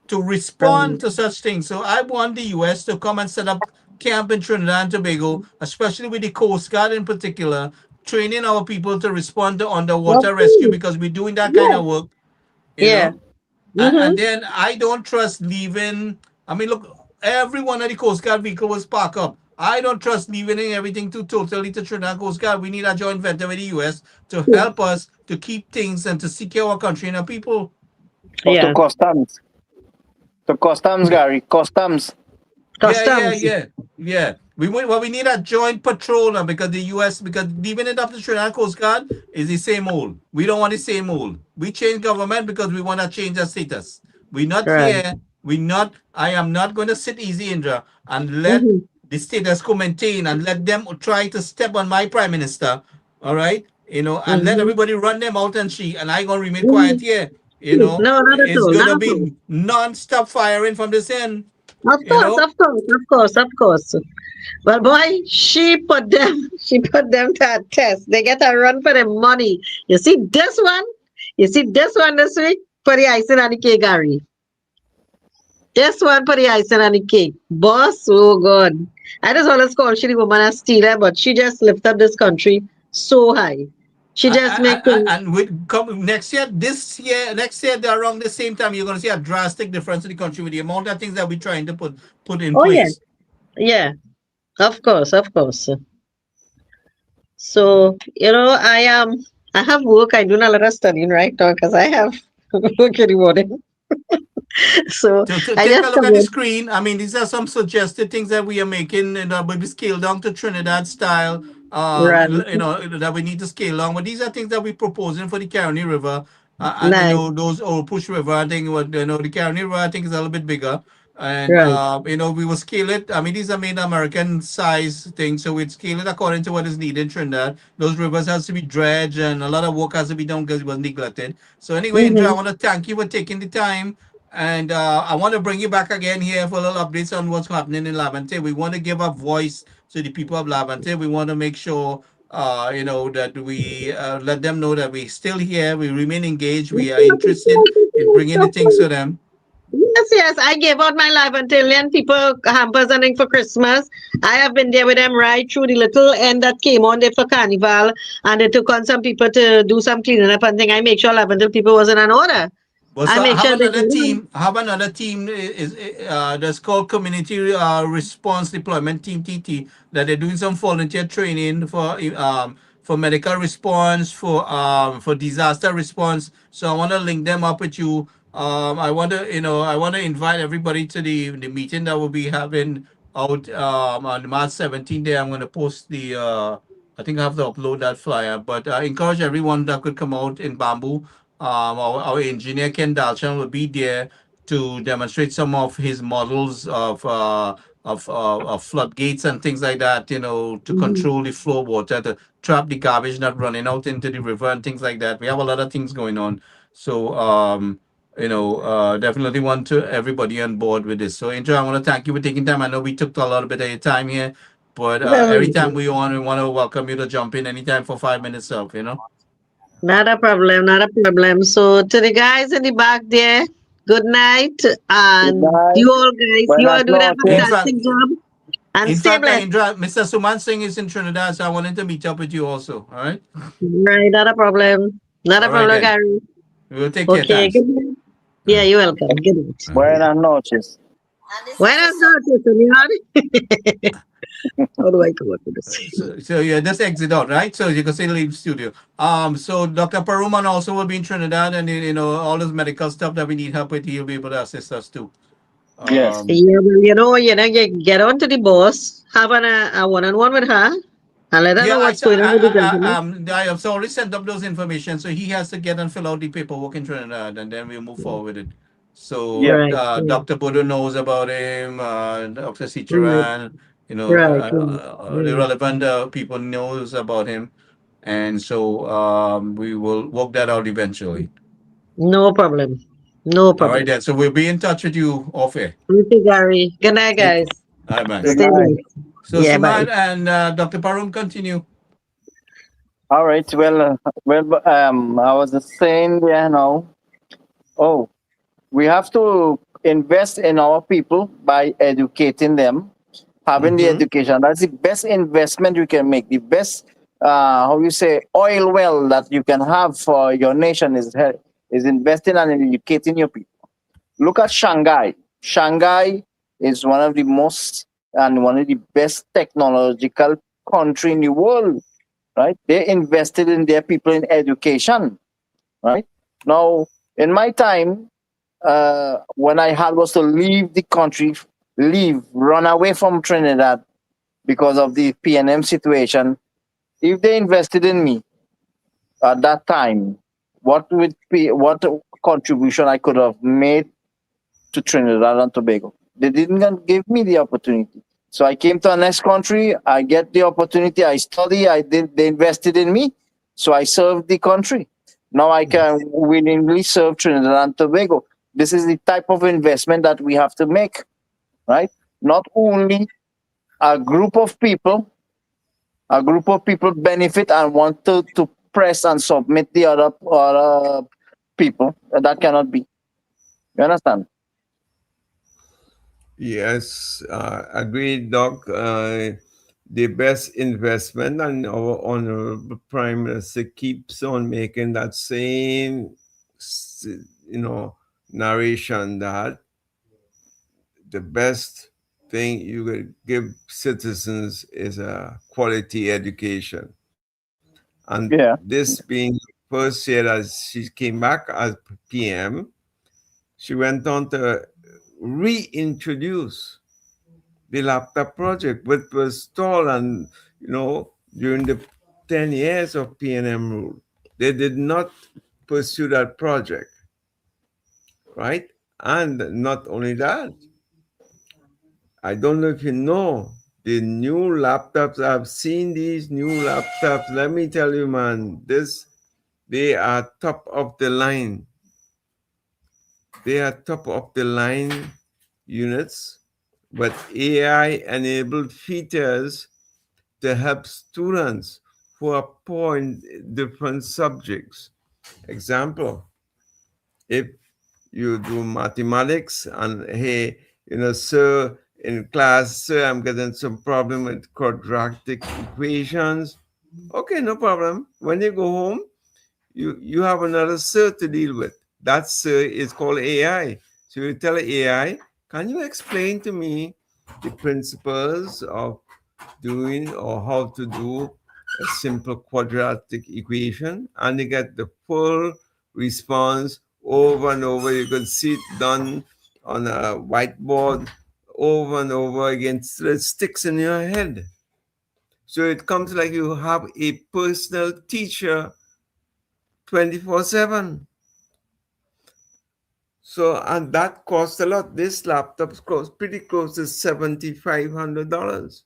to respond Right. to such things. So I want the US to come and set up camp in Trinidad and Tobago, especially with the Coast Guard in particular, training our people to respond to Of underwater rescue course. because we're doing that kind Yeah. of work, you Yeah. know. And Mm-hmm. then I don't trust leaving. I mean, look, every one of the Coast Guard vehicle was parked up. I don't trust leaving everything to totally to Trinidad Coast Guard. We need a joint venture with the US to help us to keep things and to secure our country and our people. Or to Yeah. customs. To customs, Gary. Customs. Yeah, yeah, Customs. yeah, yeah. We need a joint patrol now because the U.S. because leaving it up to Trinidad Coast Guard is the same old. We don't want the same old. We change government because we want to change our status. We not Right. here. We not. I am not going to sit easy, Indra, and let Mm-hmm. the status quo maintain and let them try to step on my prime minister. All right, and let Mm-hmm. everybody run them out and she and I gonna remain quiet Mm-hmm. here. No, not at It's all. Not gonna at all. be non-stop firing from this end. Of You course, know. of course, of course, of course. Well, boy, she put them, she put them to a test. They get a run for the money. You see this one? You see this one this week? For the icing on the cake, Gary. This one for the icing on the cake. Boss, oh God. I just always call she the woman a stealer, but she just lift up this country so high. She just make things. And with come next year, next year, they're around the same time. You're going to see a drastic difference in the country with the amount of things that we're trying to put in Oh yeah, place. yeah. Of course, of course. So, I have work. I'm doing a lot of studying right now because I have work in the morning. So To I take a just look come at the in. screen, I mean, these are some suggested things that we are making, maybe scale down to Trinidad style, Right. that we need to scale down. But these are things that we're proposing for the Caroni River, and Nice. those old Push River. I think the Caroni River, I think is a little bit bigger, and Right. we will scale it. I mean, these are made American size things, so we'd scale it according to what is needed in Trinidad. Those rivers has to be dredged, and a lot of work has to be done because it was neglected. So anyway, Indra, I Mm-hmm. want to thank you for taking the time. And I want to bring you back again here for a little updates on what's happening in Lavente. We want to give a voice to the people of Lavente. We want to make sure, that we let them know that we're still here. We remain engaged. We are interested in bringing the things to them. Yes, yes. I gave out my life until then. People hampers and things for Christmas. I have been there with them right through the little end that came on there for Carnival, and they took on some people to do some cleaning up and thing. I make sure Lavender people was in an order. Well, I so I make have sure they another get on. team. I have another team that's called Community Response Deployment Team (TT) that they're doing some volunteer training for medical response for disaster response. So I want to link them up with you. I want to invite everybody to the meeting that we'll be having out on March 17th. There, I'm going to post the. I think I have to upload that flyer, but I encourage everyone that could come out in Bamboo. Our engineer Ken Dalchan will be there to demonstrate some of his models of floodgates and things like that. To Mhm. control the flow of water, to trap the garbage not running out into the river and things like that. We have a lot of things going on. So definitely want to everybody on board with this. So Angel, I want to thank you for taking time. I know we took a little bit of your time here, but every time we on, we want to welcome you to jump in anytime for 5 minutes of. Not a problem, not a problem. So to the guys in the back there, good night. Good And night. you all guys, you Buenas all doing a In noches. fact, fantastic job. And stay blessed. Indra, Mr. Suman Singh is in Trinidad, so I wanted to meet up with you also. All right. Right, not a problem. Not a All right problem, then. Gary. We will take care. Okay, Thanks. good night. All Yeah, right. you're welcome. Good night. All right. Buenas noches. Buenas noches, señor. How do I come up with this? So yeah, just exit out, right? So you can say leave studio. So Dr. Peruman also will be in Trinidad, and all this medical stuff that we need help with, he'll be able to assist us too. Yes. Yeah, well, you get on to the boss, have a one-on-one with her, and let her Yeah, know what's going on with the gentleman. I have already sent up those information, so he has to get and fill out the paperwork in Trinidad, and then we'll move forward with it. So Yes. Right, right, Dr. Bodo knows about him, Dr. right, Sicharan, right, right, the right. relevant people knows about him, and so we will work that out eventually. No problem. No All right, problem. then. So we'll be in touch with you off air. Thank you, Gary. Good night, Thank you. guys. All right, man. Good Stay night. blessed. So, Yeah, bye. Suman and Dr. Parun, continue. All right. I was just saying there now. Oh, we have to invest in our people by educating them, having the Mm-hmm. education. That's the best investment you can make. The best, how you say, oil well that you can have for your nation is investing and educating your people. Look at Shanghai. Shanghai is one of the most and one of the best technological country in the world, right? They invested in their people in education, right? Now, in my time, when I had was to leave the country, run away from Trinidad because of the PNM situation, if they invested in me at that time, what contribution I could have made to Trinidad and Tobago? They didn't give me the opportunity. So I came to the next country. I get the opportunity. I study. I did. They invested in me, so I served the country. Now I can willingly serve Trinidad and Tobago. This is the type of investment that we have to make, right? Not only a group of people, benefit and want to press and submit the other people. That cannot be. You understand? Yes, agreed, Doc. The best investment, and our honorable Prime Minister keeps on making that same, s- narration that the best thing you could give citizens is a quality education. And Yeah. this being first year as she came back as PM, she went on to reintroduce the laptop project, which was stalled and, during the 10 years of PNM rule. They did not pursue that project, right? And not only that, I don't know if you know, the new laptops, I've seen these new laptops. Let me tell you, man, they are top of the line. They are top of the line units with AI enabled features to help students who are poor in different subjects. Example, if you do mathematics and hey, sir, in class, sir, I'm getting some problem with quadratic equations. Okay, no problem. When you go home, you have another sir to deal with. That sir is called AI. So you tell AI, can you explain to me the principles of doing or how to do a simple quadratic equation, and you get the full response over and over. You can see it done on a whiteboard over and over again till it sticks in your head. So it comes like you have a personal teacher 24/7. So, and that costs a lot. This laptop costs pretty close to $7,500.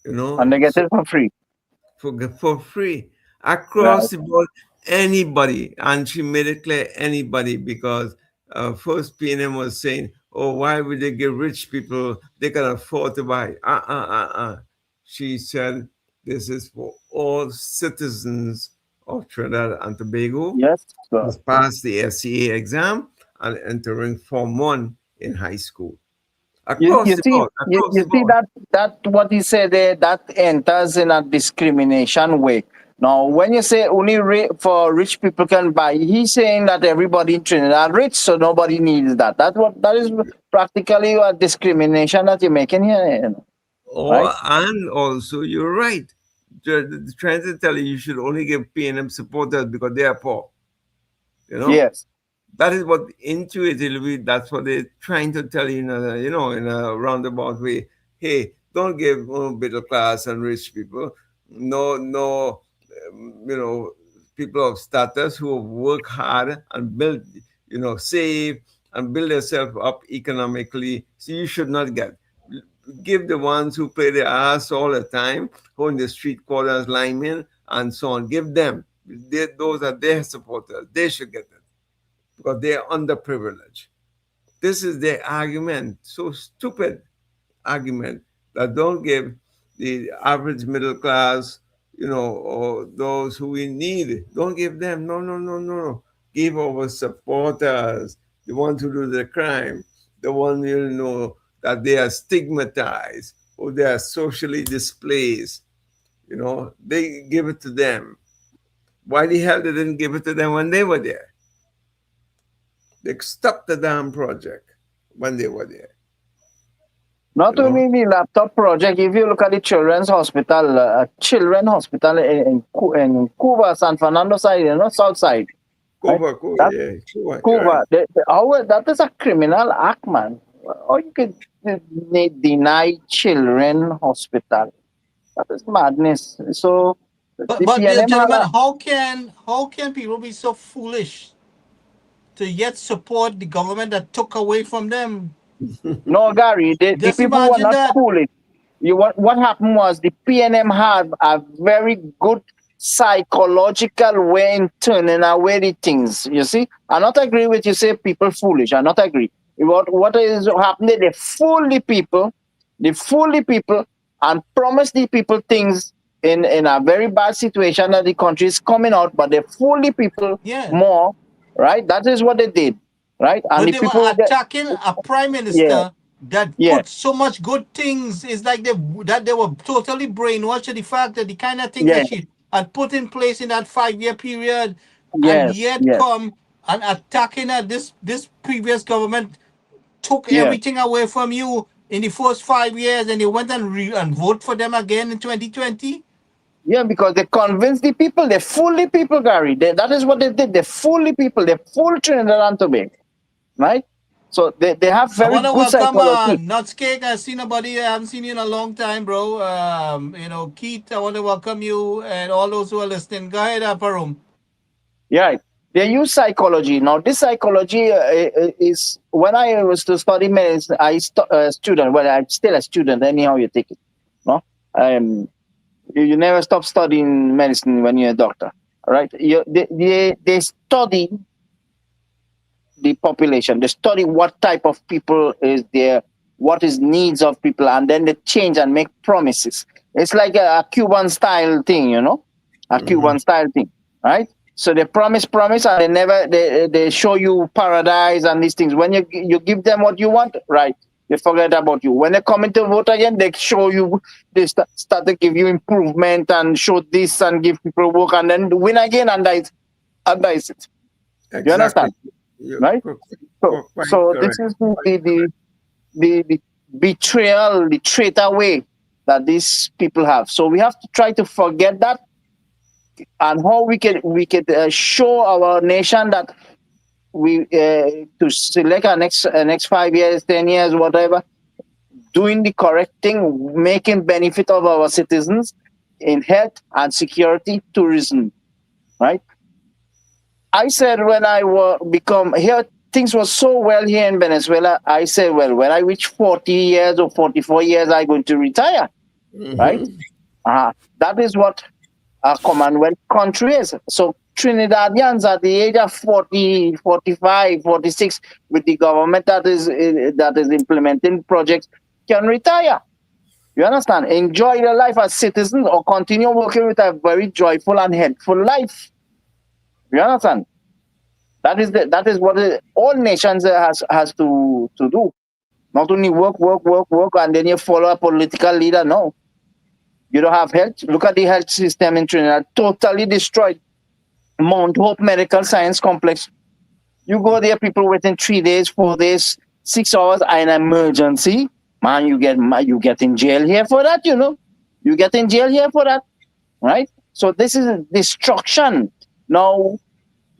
You know, And they get so it for free. for free across Right. the board, anybody. And she made it clear, anybody, because first PNM was saying, oh, why would they give rich people, they can afford to buy. She said, this is for all citizens of Trinidad and Tobago Yes. who's passed the SCA exam and entering Form 1 in high school. Across the board, across You the see board. that what he said there, that enters in a discrimination way. Now, when you say only for rich people can buy, he's saying that everybody in Trinidad are rich, so nobody needs that. That is practically a discrimination that you're making here, right? And also, you're right. The transit tell you should only give PNM supporters because they are poor. You know, Yes. that is what intuitively that's what they're trying to tell you in a roundabout way. Hey, don't give middle class and rich people. No, no, people of status who work hard and build, save and build themselves up economically. So you should not get. Give the ones who play their ass all the time, who in the street corners, linemen, and so on. Give them. those are their supporters. They should get it because they are underprivileged. This is their argument. So stupid argument that don't give the average middle class, or those who we need, don't give them. No, no, no, no, no. Give our supporters, the ones who do the crime, the ones that they are stigmatized or they are socially displaced. They give it to them. Why the hell they didn't give it to them when they were there? They stopped the damn project when they were there. Not only the laptop project, if you look at the children's hospital in Cuba, San Fernando side, south side. Cuba, That, yeah. Cuba, Right. that is a criminal act, man. How you can deny children hospital? That is madness. So the But dear PNM gentlemen, had how can people be so foolish to yet support the government that took away from them? no, Gary, the Just people were imagine not that. foolish. What happened was the PNM had a very good psychological way in turning away the things. You see, I not agree with you say people foolish. I not agree. What is happening? They fool the people and promise the people things in a very bad situation that the country is coming out, but they fool the people Yeah. more, right? That is what they did, right? And But the they were people get, attacking a prime yeah, minister that yeah, put so much good things. It's like they were totally brainwashed to the fact that the kind of things yeah, that she had put in place in that 5 year period, and yes, yet yes, come and attacking her. This previous government took yeah. everything away from you in the first 5 years, and you went and vote for them again in 2020. Yeah, because they convinced the people, they fool the people, Gary. That is what they did. They fool the people, they fool Trinidad and Tobago, right? So they have I very want to good welcome psychology. Nuts Cake. I see nobody. I haven't seen you in a long time, bro. Keith, I want to welcome you and all those who are listening. Go ahead, Parum. Yeah, they use psychology. Now, this psychology is when I was to study medicine, student. Well, I'm still a student. Anyhow, you take it. No, um, you never stop studying medicine when you're a doctor. All right, they study the population. They study what type of people is there, what is needs of people, and then they change and make promises. It's like a Cuban style thing, a Mhm. Cuban style thing, right? So they promise, and they show you paradise and these things. When you give them what you want, right? They forget about you. When they come into vote again, they show you, start to give you improvement and show this and give people work, and then win again and dice it. You Exactly. understand, You're right? quite So this correct. is Quite correct. the betrayal, the traitor way that these people have. So we have to try to forget that, and how we can show our nation that we to select our next 5 years, 10 years, whatever, doing the correct thing, making benefit of our citizens in health and security, tourism, right? I said when I become here, things were so well here in Venezuela. I said, well, when I reach 40 years or 44 years, I'm going to retire, right? Mhm. That is what a Commonwealth country is. So Trinidadians at the age of 40, 45, 46, with the government that is implementing projects, can retire. You understand? Enjoy their life as citizens or continue working with a very joyful and helpful life. You understand? That is what all nations has to do. Not only work, and then you follow a political leader. No, you don't have health. Look at the health system in Trinidad, totally destroyed. Mount Hope Medical Science Complex. You go there, people within 3 days, 4 days, 6 hours, an emergency. Man, you get in jail here for that. You get in jail here for that, right? So this is destruction. Now,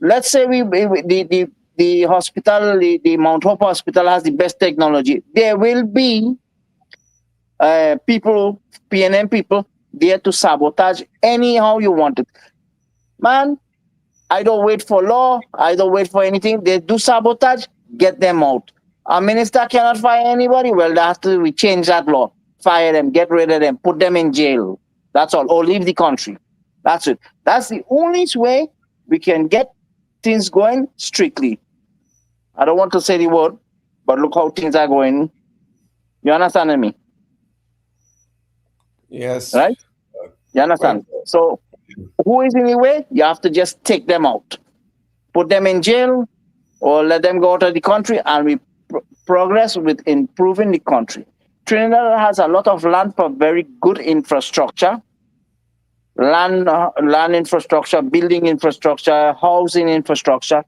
let's say the hospital, the Mount Hope Hospital has the best technology. There will be people, PNM people, there to sabotage anyhow you want it. Man, I don't wait for law. I don't wait for anything. They do sabotage, get them out. A minister cannot fire anybody. Well, they have to we change that law. Fire them, get rid of them, put them in jail. That's all. Or leave the country. That's it. That's the only way we can get things going strictly. I don't want to say the word, but look how things are going. You understand me? Yes. Right? You Well, understand? So who is in the way? You have to just take them out, put them in jail, or let them go out of the country, and we progress with improving the country. Trinidad has a lot of land for very good infrastructure, land infrastructure, building infrastructure, housing infrastructure.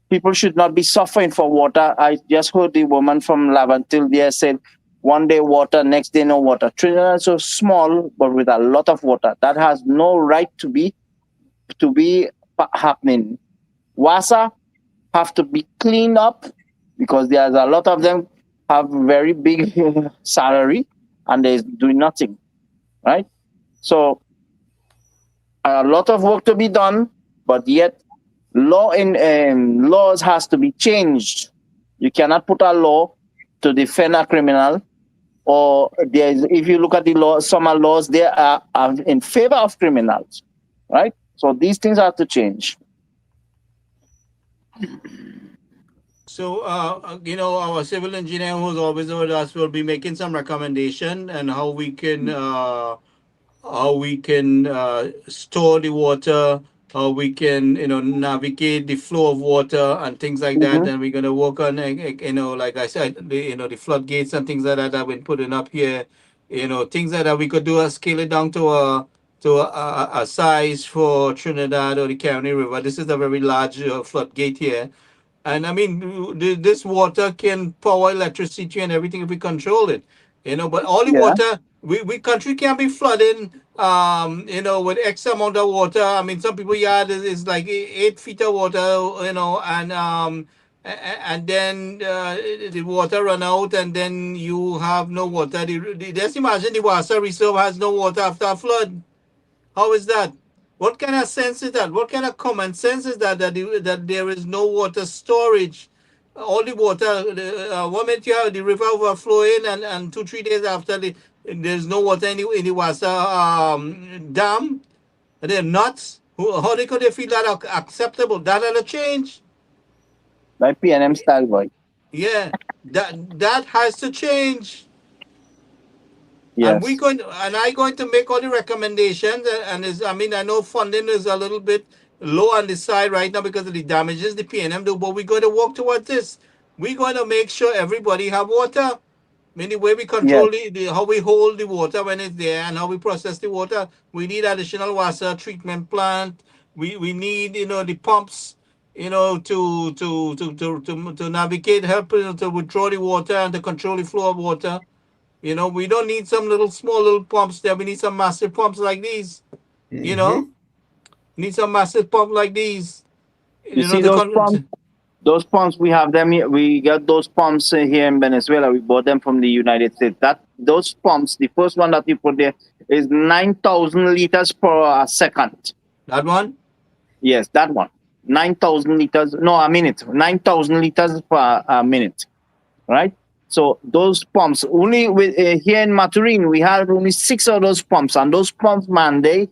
People should not be suffering for water. I just heard the woman from Lavantil there said, one day water, next day no water. Trinidad is so small, but with a lot of water. That has no right to be happening. Wasa have to be cleaned up because there's a lot of them have very big salary and they're doing nothing, right? So a lot of work to be done, but yet laws has to be changed. You cannot put a law to defend a criminal, or there's, if you look at the law, some laws there are in favor of criminals, right? So these things have to change. So, our civil engineer who's always with us will be making some recommendation and how we can store the water, how we can navigate the flow of water and things like that. Mm-hmm. And we're gonna work on like I said, the floodgates and things like that I've been putting up here. Things like that we could do scale it down to a size for Trinidad or the Caroni River. This is a very large floodgate here. And I mean, this water can power electricity and everything if we control it. But all the Yeah. water, we country can't be flooding, with X amount of water. I mean, some people yard is like 8 feet of water, and then the water run out, and then you have no water. Just imagine the water reserve has no water after a flood. How is that? What kind of sense is that? What kind of common sense is that there is no water storage? All the water, one minute you have the river overflowing, and 2 3 days after there's no water in the Wasa dam. They're nuts. How they could they feel that acceptable? That had a change. Like PNM style boy. Yeah, that has to change. And we Yes. going and I going to make all the recommendations, and is I mean I know funding is a little bit low on the side right now because of the damages the PNM do, but we're going to work towards this. We're going to make sure everybody have water. I mean, the way we Yes. control how we hold the water when it's there and how we process the water, we need additional water treatment plant. We need the pumps, to navigate, help to withdraw the water and to control the flow of water. We don't need some small little pumps there. We need some massive pumps like these. You know, mm-hmm. need some massive pump like these. You You know, see the those pumps? Those pumps we have them here. We got those pumps here in Venezuela. We bought them from the United States. Those pumps, the first one that you put there is 9,000 liters per second. that one. Yes, that one. 9,000 liters. No, a minute. 9,000 liters per minute. Right. So those pumps only with here in Maturin we had only 6 of those pumps, and those pumps, man, they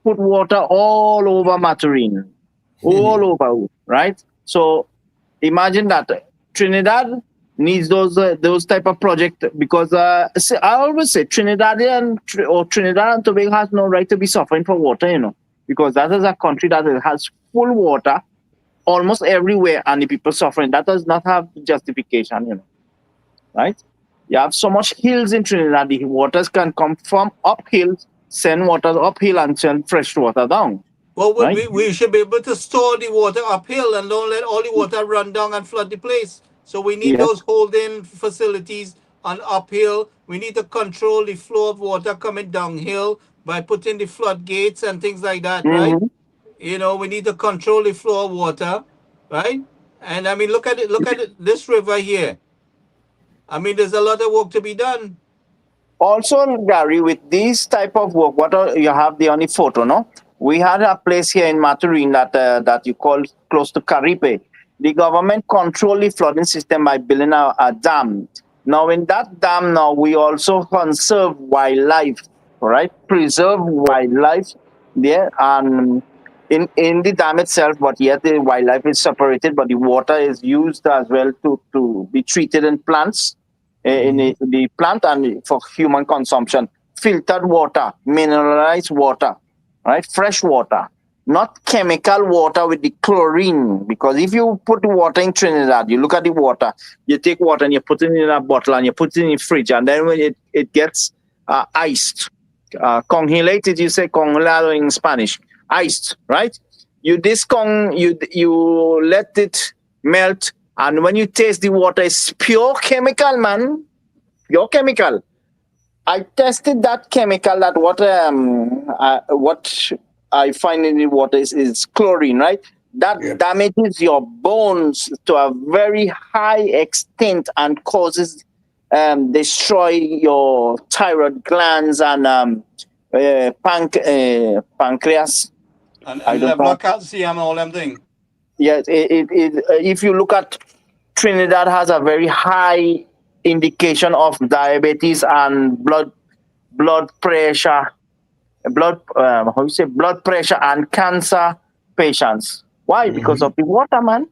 put water all over Maturin, all over. Right. So imagine that Trinidad needs those type of project because I always say Trinidad and Tobago has no right to be suffering for water, because that is a country that has full water almost everywhere, and the people suffering. That does not have justification, right? You have so much hills in Trinidad, the waters can come from uphill, send water uphill, and send fresh water down, Well, right? we should be able to store the water uphill and don't let all the water run down and flood the place. So we need Yes. those holding facilities on uphill. We need to control the flow of water coming downhill by putting the floodgates and things like that, right? Mm-hmm. We need to control the flow of water, right? And I mean, look at it. Look at it, this river here. I mean, there's a lot of work to be done. Also, Gary, with this type of work, you have the only photo, no? We had a place here in Maturin that you call close to Caripe. The government control the flooding system by building a dam. Now, in that dam, we also conserve wildlife, right? Preserve wildlife there, and in the dam itself, but yet the wildlife is separated, but the water is used as well to be treated in plants, in the plant and for human consumption. Filtered water, mineralized water, right? Fresh water, not chemical water with the chlorine. Because if you put water in Trinidad, you look at the water, you take water and you put it in a bottle and you put it in the fridge, and then when it gets iced, congelated, you say congelado in Spanish, iced, right? You let it melt, and when you taste the water, it's pure chemical, man, pure chemical. I tested that chemical. That what I find in the water is chlorine, right? That Yep. damages your bones to a very high extent and causes destroy your thyroid glands and pancreas. I And don't level know. of calcium and all them thing. Yes, if you look at Trinidad has a very high indication of diabetes and blood pressure, how you say, blood pressure and cancer patients. Why? Because of the water, man.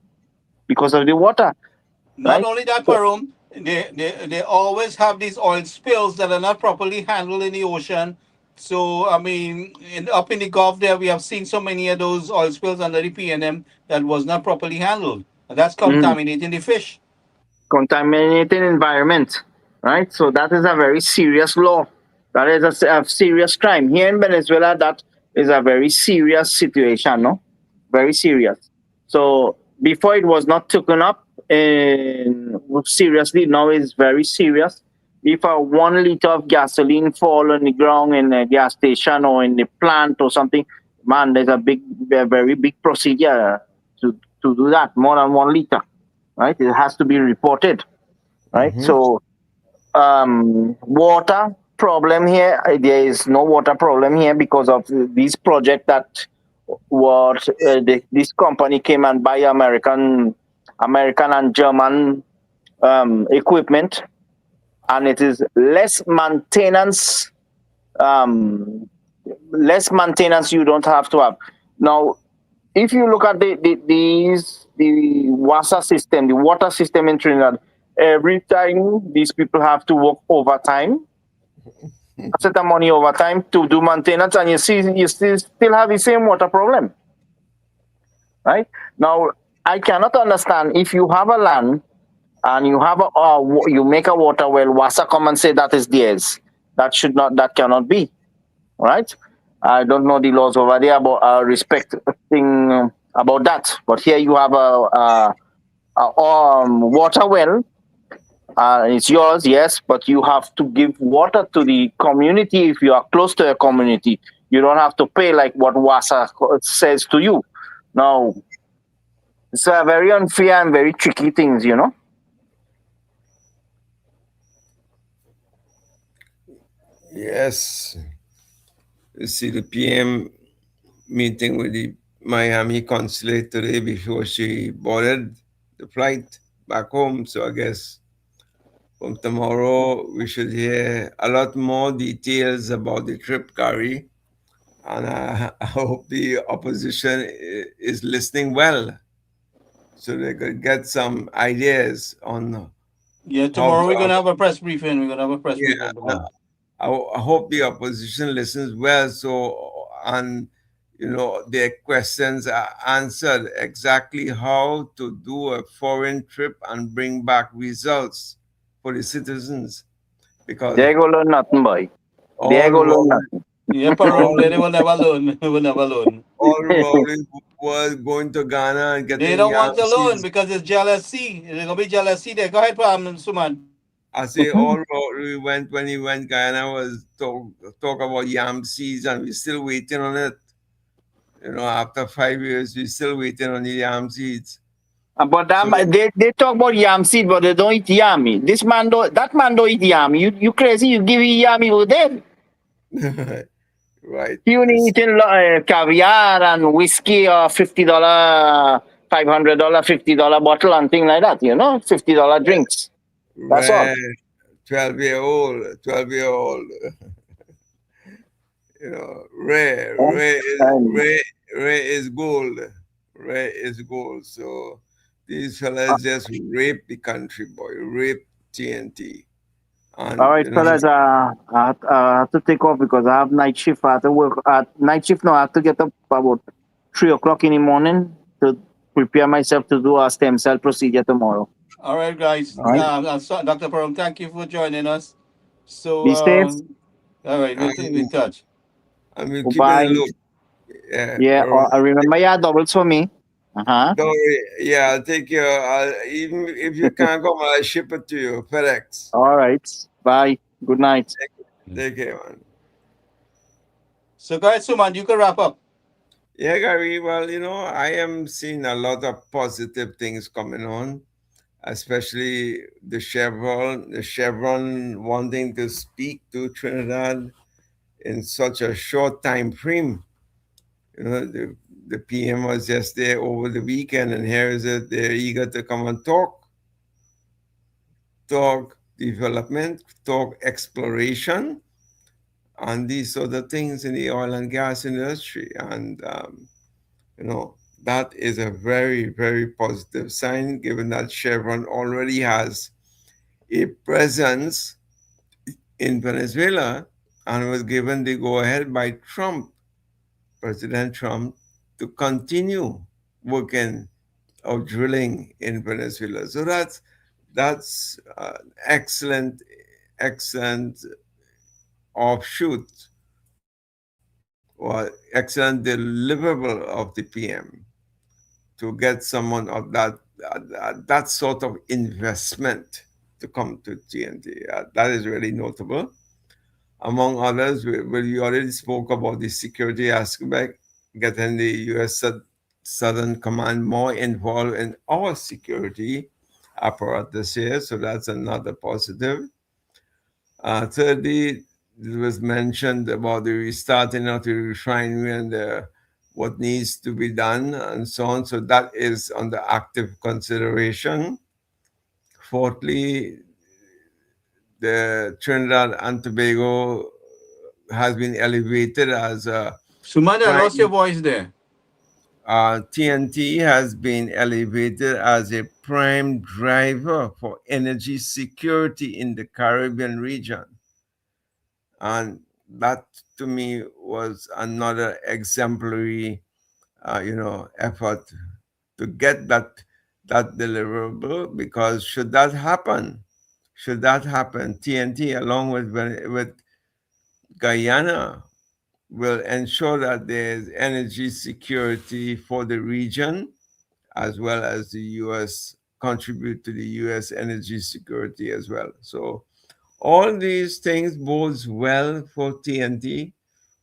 Because of the water, Not right? only that, So, Parum, they always have these oil spills that are not properly handled in the ocean. So, I mean, up in the Gulf there, we have seen so many of those oil spills under the PNM that was not properly handled. And that's mhm, contaminating the fish. contaminated environment, right? So that is a very serious law. That is a serious crime here in Venezuela. That is a very serious situation, no, very serious. So before it was not taken up seriously, now it's very serious. If a 1 liter of gasoline fall on the ground in a gas station or in the plant or something, man, there's a very big procedure to do that. More than 1 liter, right? It has to be reported, right? So water problem here. There is no water problem here because of this project that what this company came and buy American and German equipment, and it is um, less maintenance you don't have to have. Now, if you look at the water system in Trinidad, every time these people have to work overtime, a certain money overtime to do maintenance, and you still have the same water problem, right? Now, I cannot understand if you have a land and you make a water well, WASA come and say that is theirs. That cannot be, right? I don't know the laws over there about respecting about that, but here you have a water well. It's yours, yes, but you have to give water to the community if you are close to a community. You don't have to pay like what WASA says to you. Now, it's a very unfair and very tricky things, you know. Yes. You see the PM meeting with the Miami consulate today before she boarded the flight back home. So I guess from tomorrow we should hear a lot more details about the trip, Gary. And I hope the opposition is listening well so they could get some ideas on Yeah, how tomorrow we're to. going to have a press briefing. We're going to have a press Yeah, briefing tomorrow. I hope the opposition listens well. So, and their questions are answered exactly how to do a foreign trip and bring back results for the citizens. Because They go learn nothing, boy. They all go learn Rowley, nothing. Yeah, Parum, all, they will never learn. They will never learn. all Rowley was going to Ghana and They getting don't want yam to learn seeds. because it's jealousy. There's going to be jealousy there. Go ahead, Suman. I say all Rowley went when he went Ghana was talk about yam seeds, and we're still waiting on it. After 5 years, we're still waiting on the yam seeds. But So, they talk about yam seed, but they don't eat yam. That man don't eat yam. You crazy? You give him yam, he will dead. right. You only eating caviar and whiskey or $50, $500, $50 bottle and thing like that. You know, $50 drinks. That's all. Right. 12-year-old, 12-year-old. Rare, Oh, and, rare is gold. Rare is gold. So these uh, fellas just rape the country, boy. Rape TNT. all And, right, fellas. I have to take off because I have night shift. I have to work at night shift now. I have to get up about 3 o'clock in the morning to prepare myself to do a stem cell procedure tomorrow. All right, guys. All right. Dr. Pearl, thank you for joining us. So, Be safe. all right, we'll and, be in touch. and we keep it in Goodbye. the loop. Yeah. Yeah. All right. Remember your doubles for me. Uh huh. Don't worry. Yeah, I'll take care. Even if you can't come, I'll ship it to you. FedEx. All right. Bye. Good night. Take care, man. So, guys, Suman, you can wrap up. Yeah, Gary. Well, I am seeing a lot of positive things coming on, especially the Chevron wanting to speak to Trinidad in such a short time frame. The PM was just there over the weekend, and here is it. They're eager to come and talk development, talk exploration, and these sort of things in the oil and gas industry. And you know, that is a very, very positive sign, given that Chevron already has a presence in Venezuela and was given the go ahead by President Trump, to continue working or drilling in Venezuela. So that's excellent offshoot or excellent deliverable of the PM to get someone of that sort of investment to come to TNT. That is really notable. Among others, we already spoke about the security aspect, getting the U.S. Southern Command more involved in our security apparatus here. So that's another positive. Thirdly, it was mentioned about the restarting of the refinery and what needs to be done and so on. So that is under active consideration. Fourthly, the Trinidad and Tobago has been elevated as a Suman, I lost your prime. voice there. TNT has been elevated as a prime driver for energy security in the Caribbean region. And that to me was another exemplary, effort to get that deliverable. Because should that happen, TNT along with Guyana will ensure that there's energy security for the region, as well as the U.S. contribute to the U.S. energy security as well. So all these things bodes well for TNT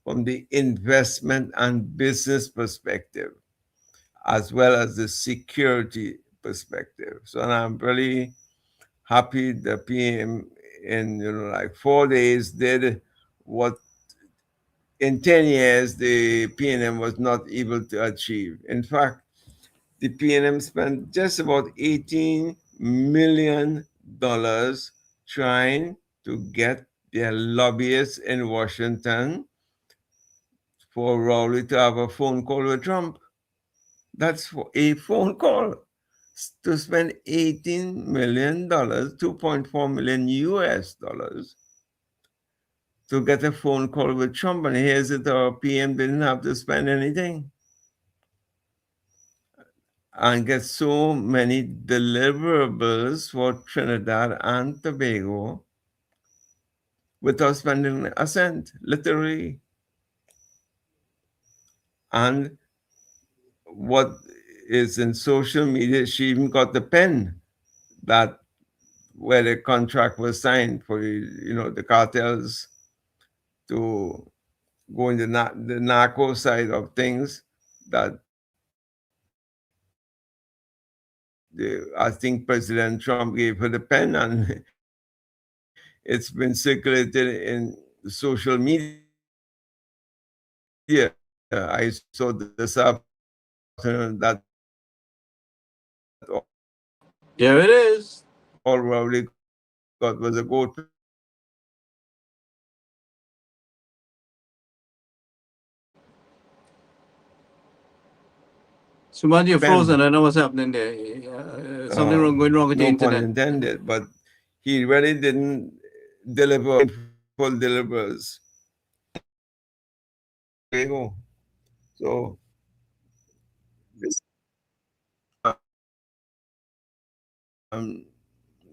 from the investment and business perspective, as well as the security perspective. So I'm really happy the PM in like 4 days did what in 10 years the PNM was not able to achieve. In fact, the PNM spent just about $18 million trying to get their lobbyists in Washington for Rowley to have a phone call with Trump. That's for a phone call. To spend $18 million, 2.4 million US dollars, to get a phone call with Trump. And here's it, our PM didn't have to spend anything and get so many deliverables for Trinidad and Tobago without spending a cent, literally. And what is in social media, she even got the pen that where the contract was signed for the cartels to go in the narco side of things. That I think President Trump gave her the pen, and it's been circulated in social media. I saw this afternoon that all Rowley got was a gold pen. There it is. And Suman, you're Ben. frozen. I know what's happening there. Something going wrong with the No pun internet. intended, but he really didn't deliver full delivers. There you go. So this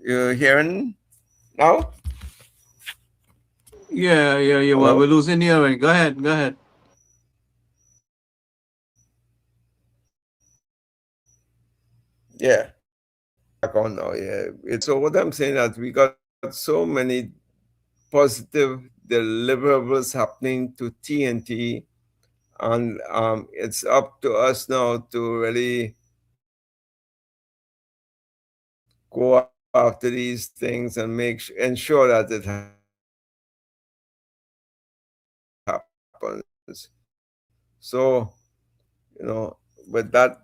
you're hearing now? Yeah. Hello? We're losing you. Already. Go ahead. Yeah. Back on now, yeah. It's so what I'm saying that we got so many positive deliverables happening to TNT, and it's up to us now to really go after these things and ensure that it happens. So, you know, with that,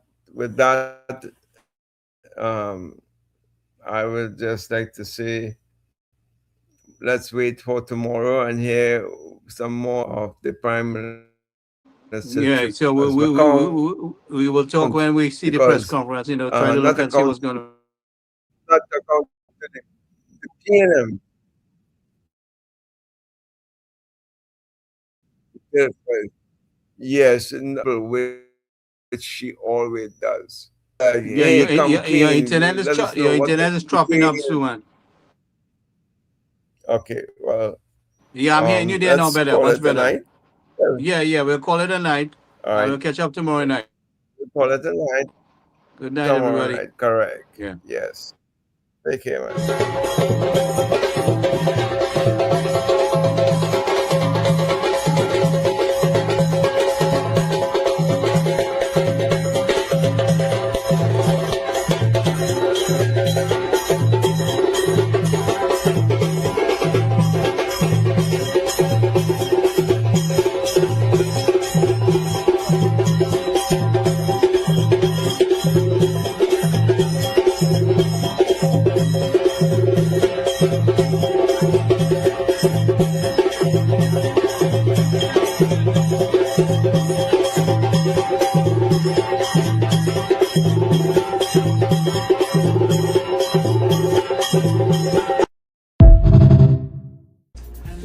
I would just like to say, let's wait for tomorrow and hear some more of the Prime Minister's Yeah. So account, we will talk when we see the press because conference. Try to not look and see what's account, going on. not account to the PNM. Yes, which she always does. Yeah, Hey, come your clean. Let us know what internet is the chopping up, case. Suman. Okay, well, Yeah, I'm hearing you there now. let's Better, call much it a better. night. Yeah. We'll call it a night. All And right, we'll catch up tomorrow night. we'll call it a night. Good night, Tomorrow everybody. night, correct. Yeah. Yes. Take care, man.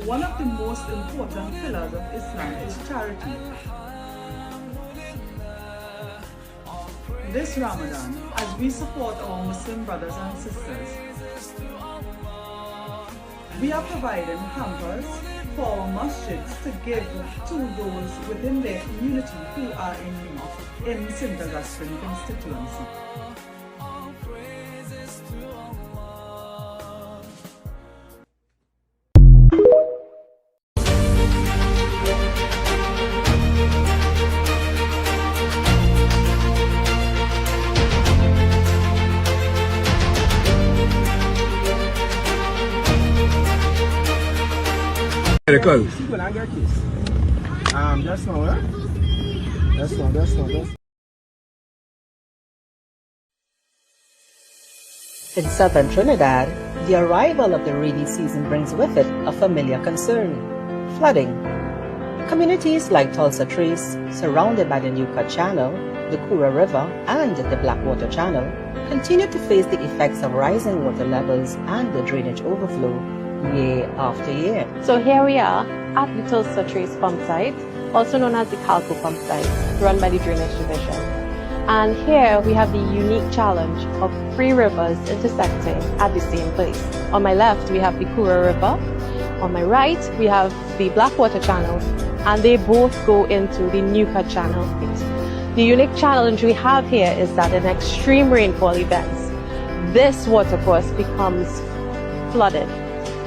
One of the most important pillars of Islam is charity. This Ramadan, as we support our Muslim brothers and sisters, we are providing hampers for our masjids to give to those within their community who are in need in St. Augustine constituency. In southern Trinidad, the arrival of the rainy season brings with it a familiar concern: flooding. Communities like Tulsa Trace, surrounded by the Newcut Channel, the Kura River, and the Blackwater Channel, continue to face the effects of rising water levels and the drainage overflow year after year. So here we are at the Tulsa Trace pump site, also known as the Calco pump site, run by the Drainage Division. And here we have the unique challenge of 3 rivers intersecting at the same place. On my left, we have the Kura River. On my right, we have the Blackwater Channel, and they both go into the Newcut Channel. The unique challenge we have here is that in extreme rainfall events, this watercourse becomes flooded,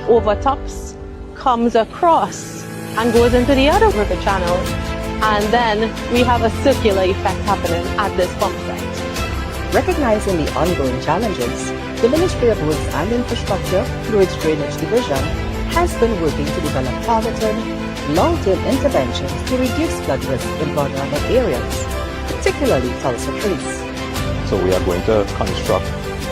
overtops, comes across, and goes into the other river channel. And then we have a circular effect happening at this pump site. Recognizing the ongoing challenges, the Ministry of Roads and Infrastructure, through its Drainage Division, has been working to develop targeted, long-term interventions to reduce flood risk in vulnerable areas, particularly Tulsa Trace. So we are going to construct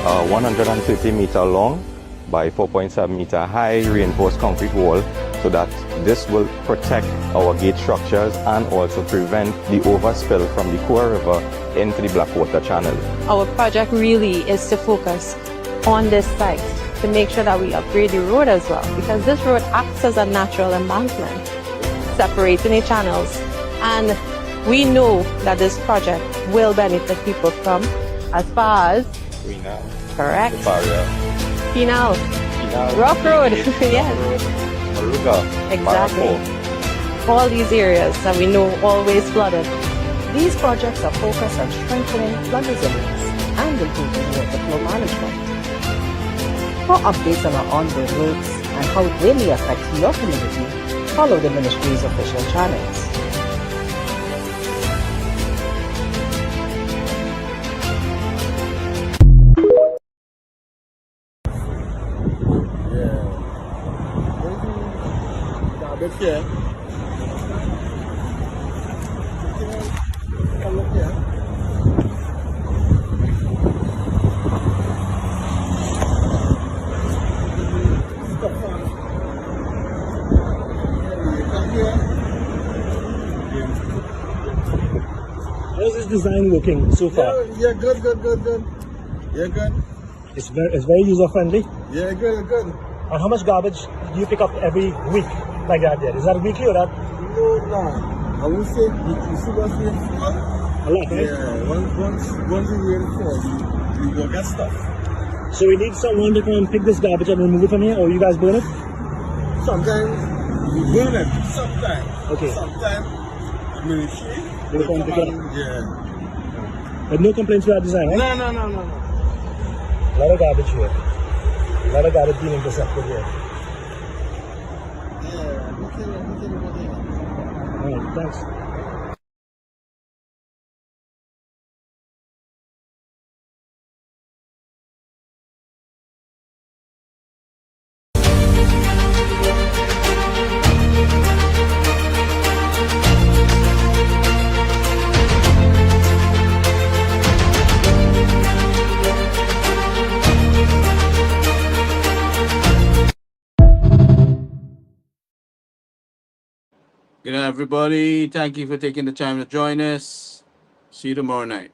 a 130-meter long by 4.7-meter high reinforced concrete wall so that This will protect our gate structures and also prevent the overspill from the Kura River into the Blackwater Channel. Our project really is to focus on this site to make sure that we upgrade the road as well, because this road acts as a natural embankment, separating the channels. And we know that this project will benefit people from as far as Rena, correct. Barrier, Penal. Rough Road. Yes. Maruga, Exactly. Barako. All these areas that we know always flooded. These projects are focused on strengthening flood resilience and improving water flow management. For updates on our ongoing works and how they may affect your community, follow the Ministry's official channels. How's this design looking so far? Yeah, good. Yeah, good. It's very user friendly. Yeah, good. And how much garbage do you pick up every week like that there? Is that weekly or that? No. I would say you see what's being flood? A lot, right? Yeah, once you rain falls, you go get stuff. So we need someone to come and pick this garbage and remove it from here, or you guys burn it? Sometimes you burn it. Sometimes. Okay. Sometimes military. They will come pick it up. Yeah. But no complaints with that design, right? No. A lot of garbage here. A lot of garbage being intercepted here. Yeah, we can over there. Alright, thanks. Good night, everybody. Thank you for taking the time to join us. See you tomorrow night.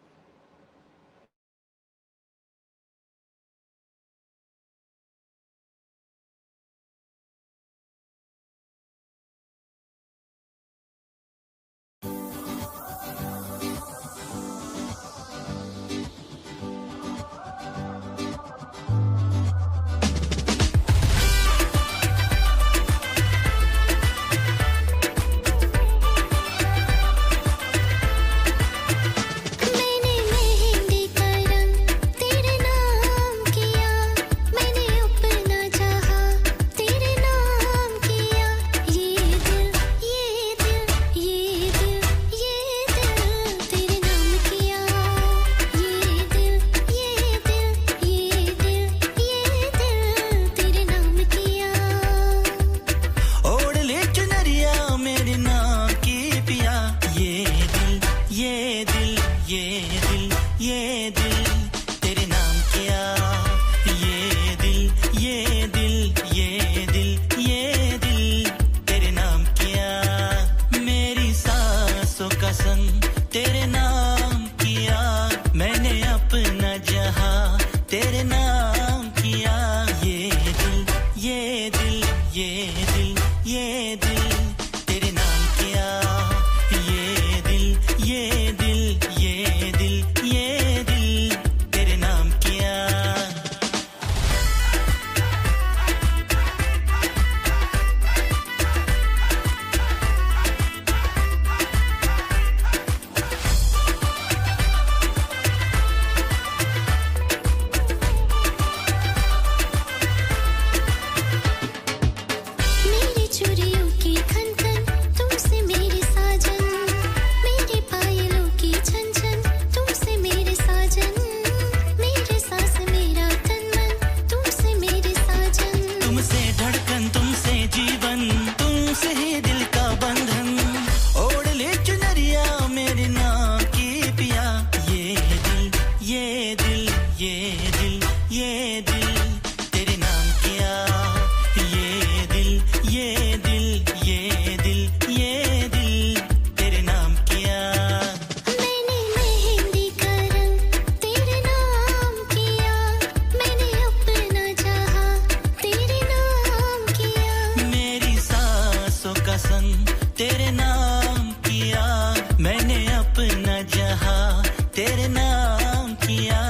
तेरे नाम किया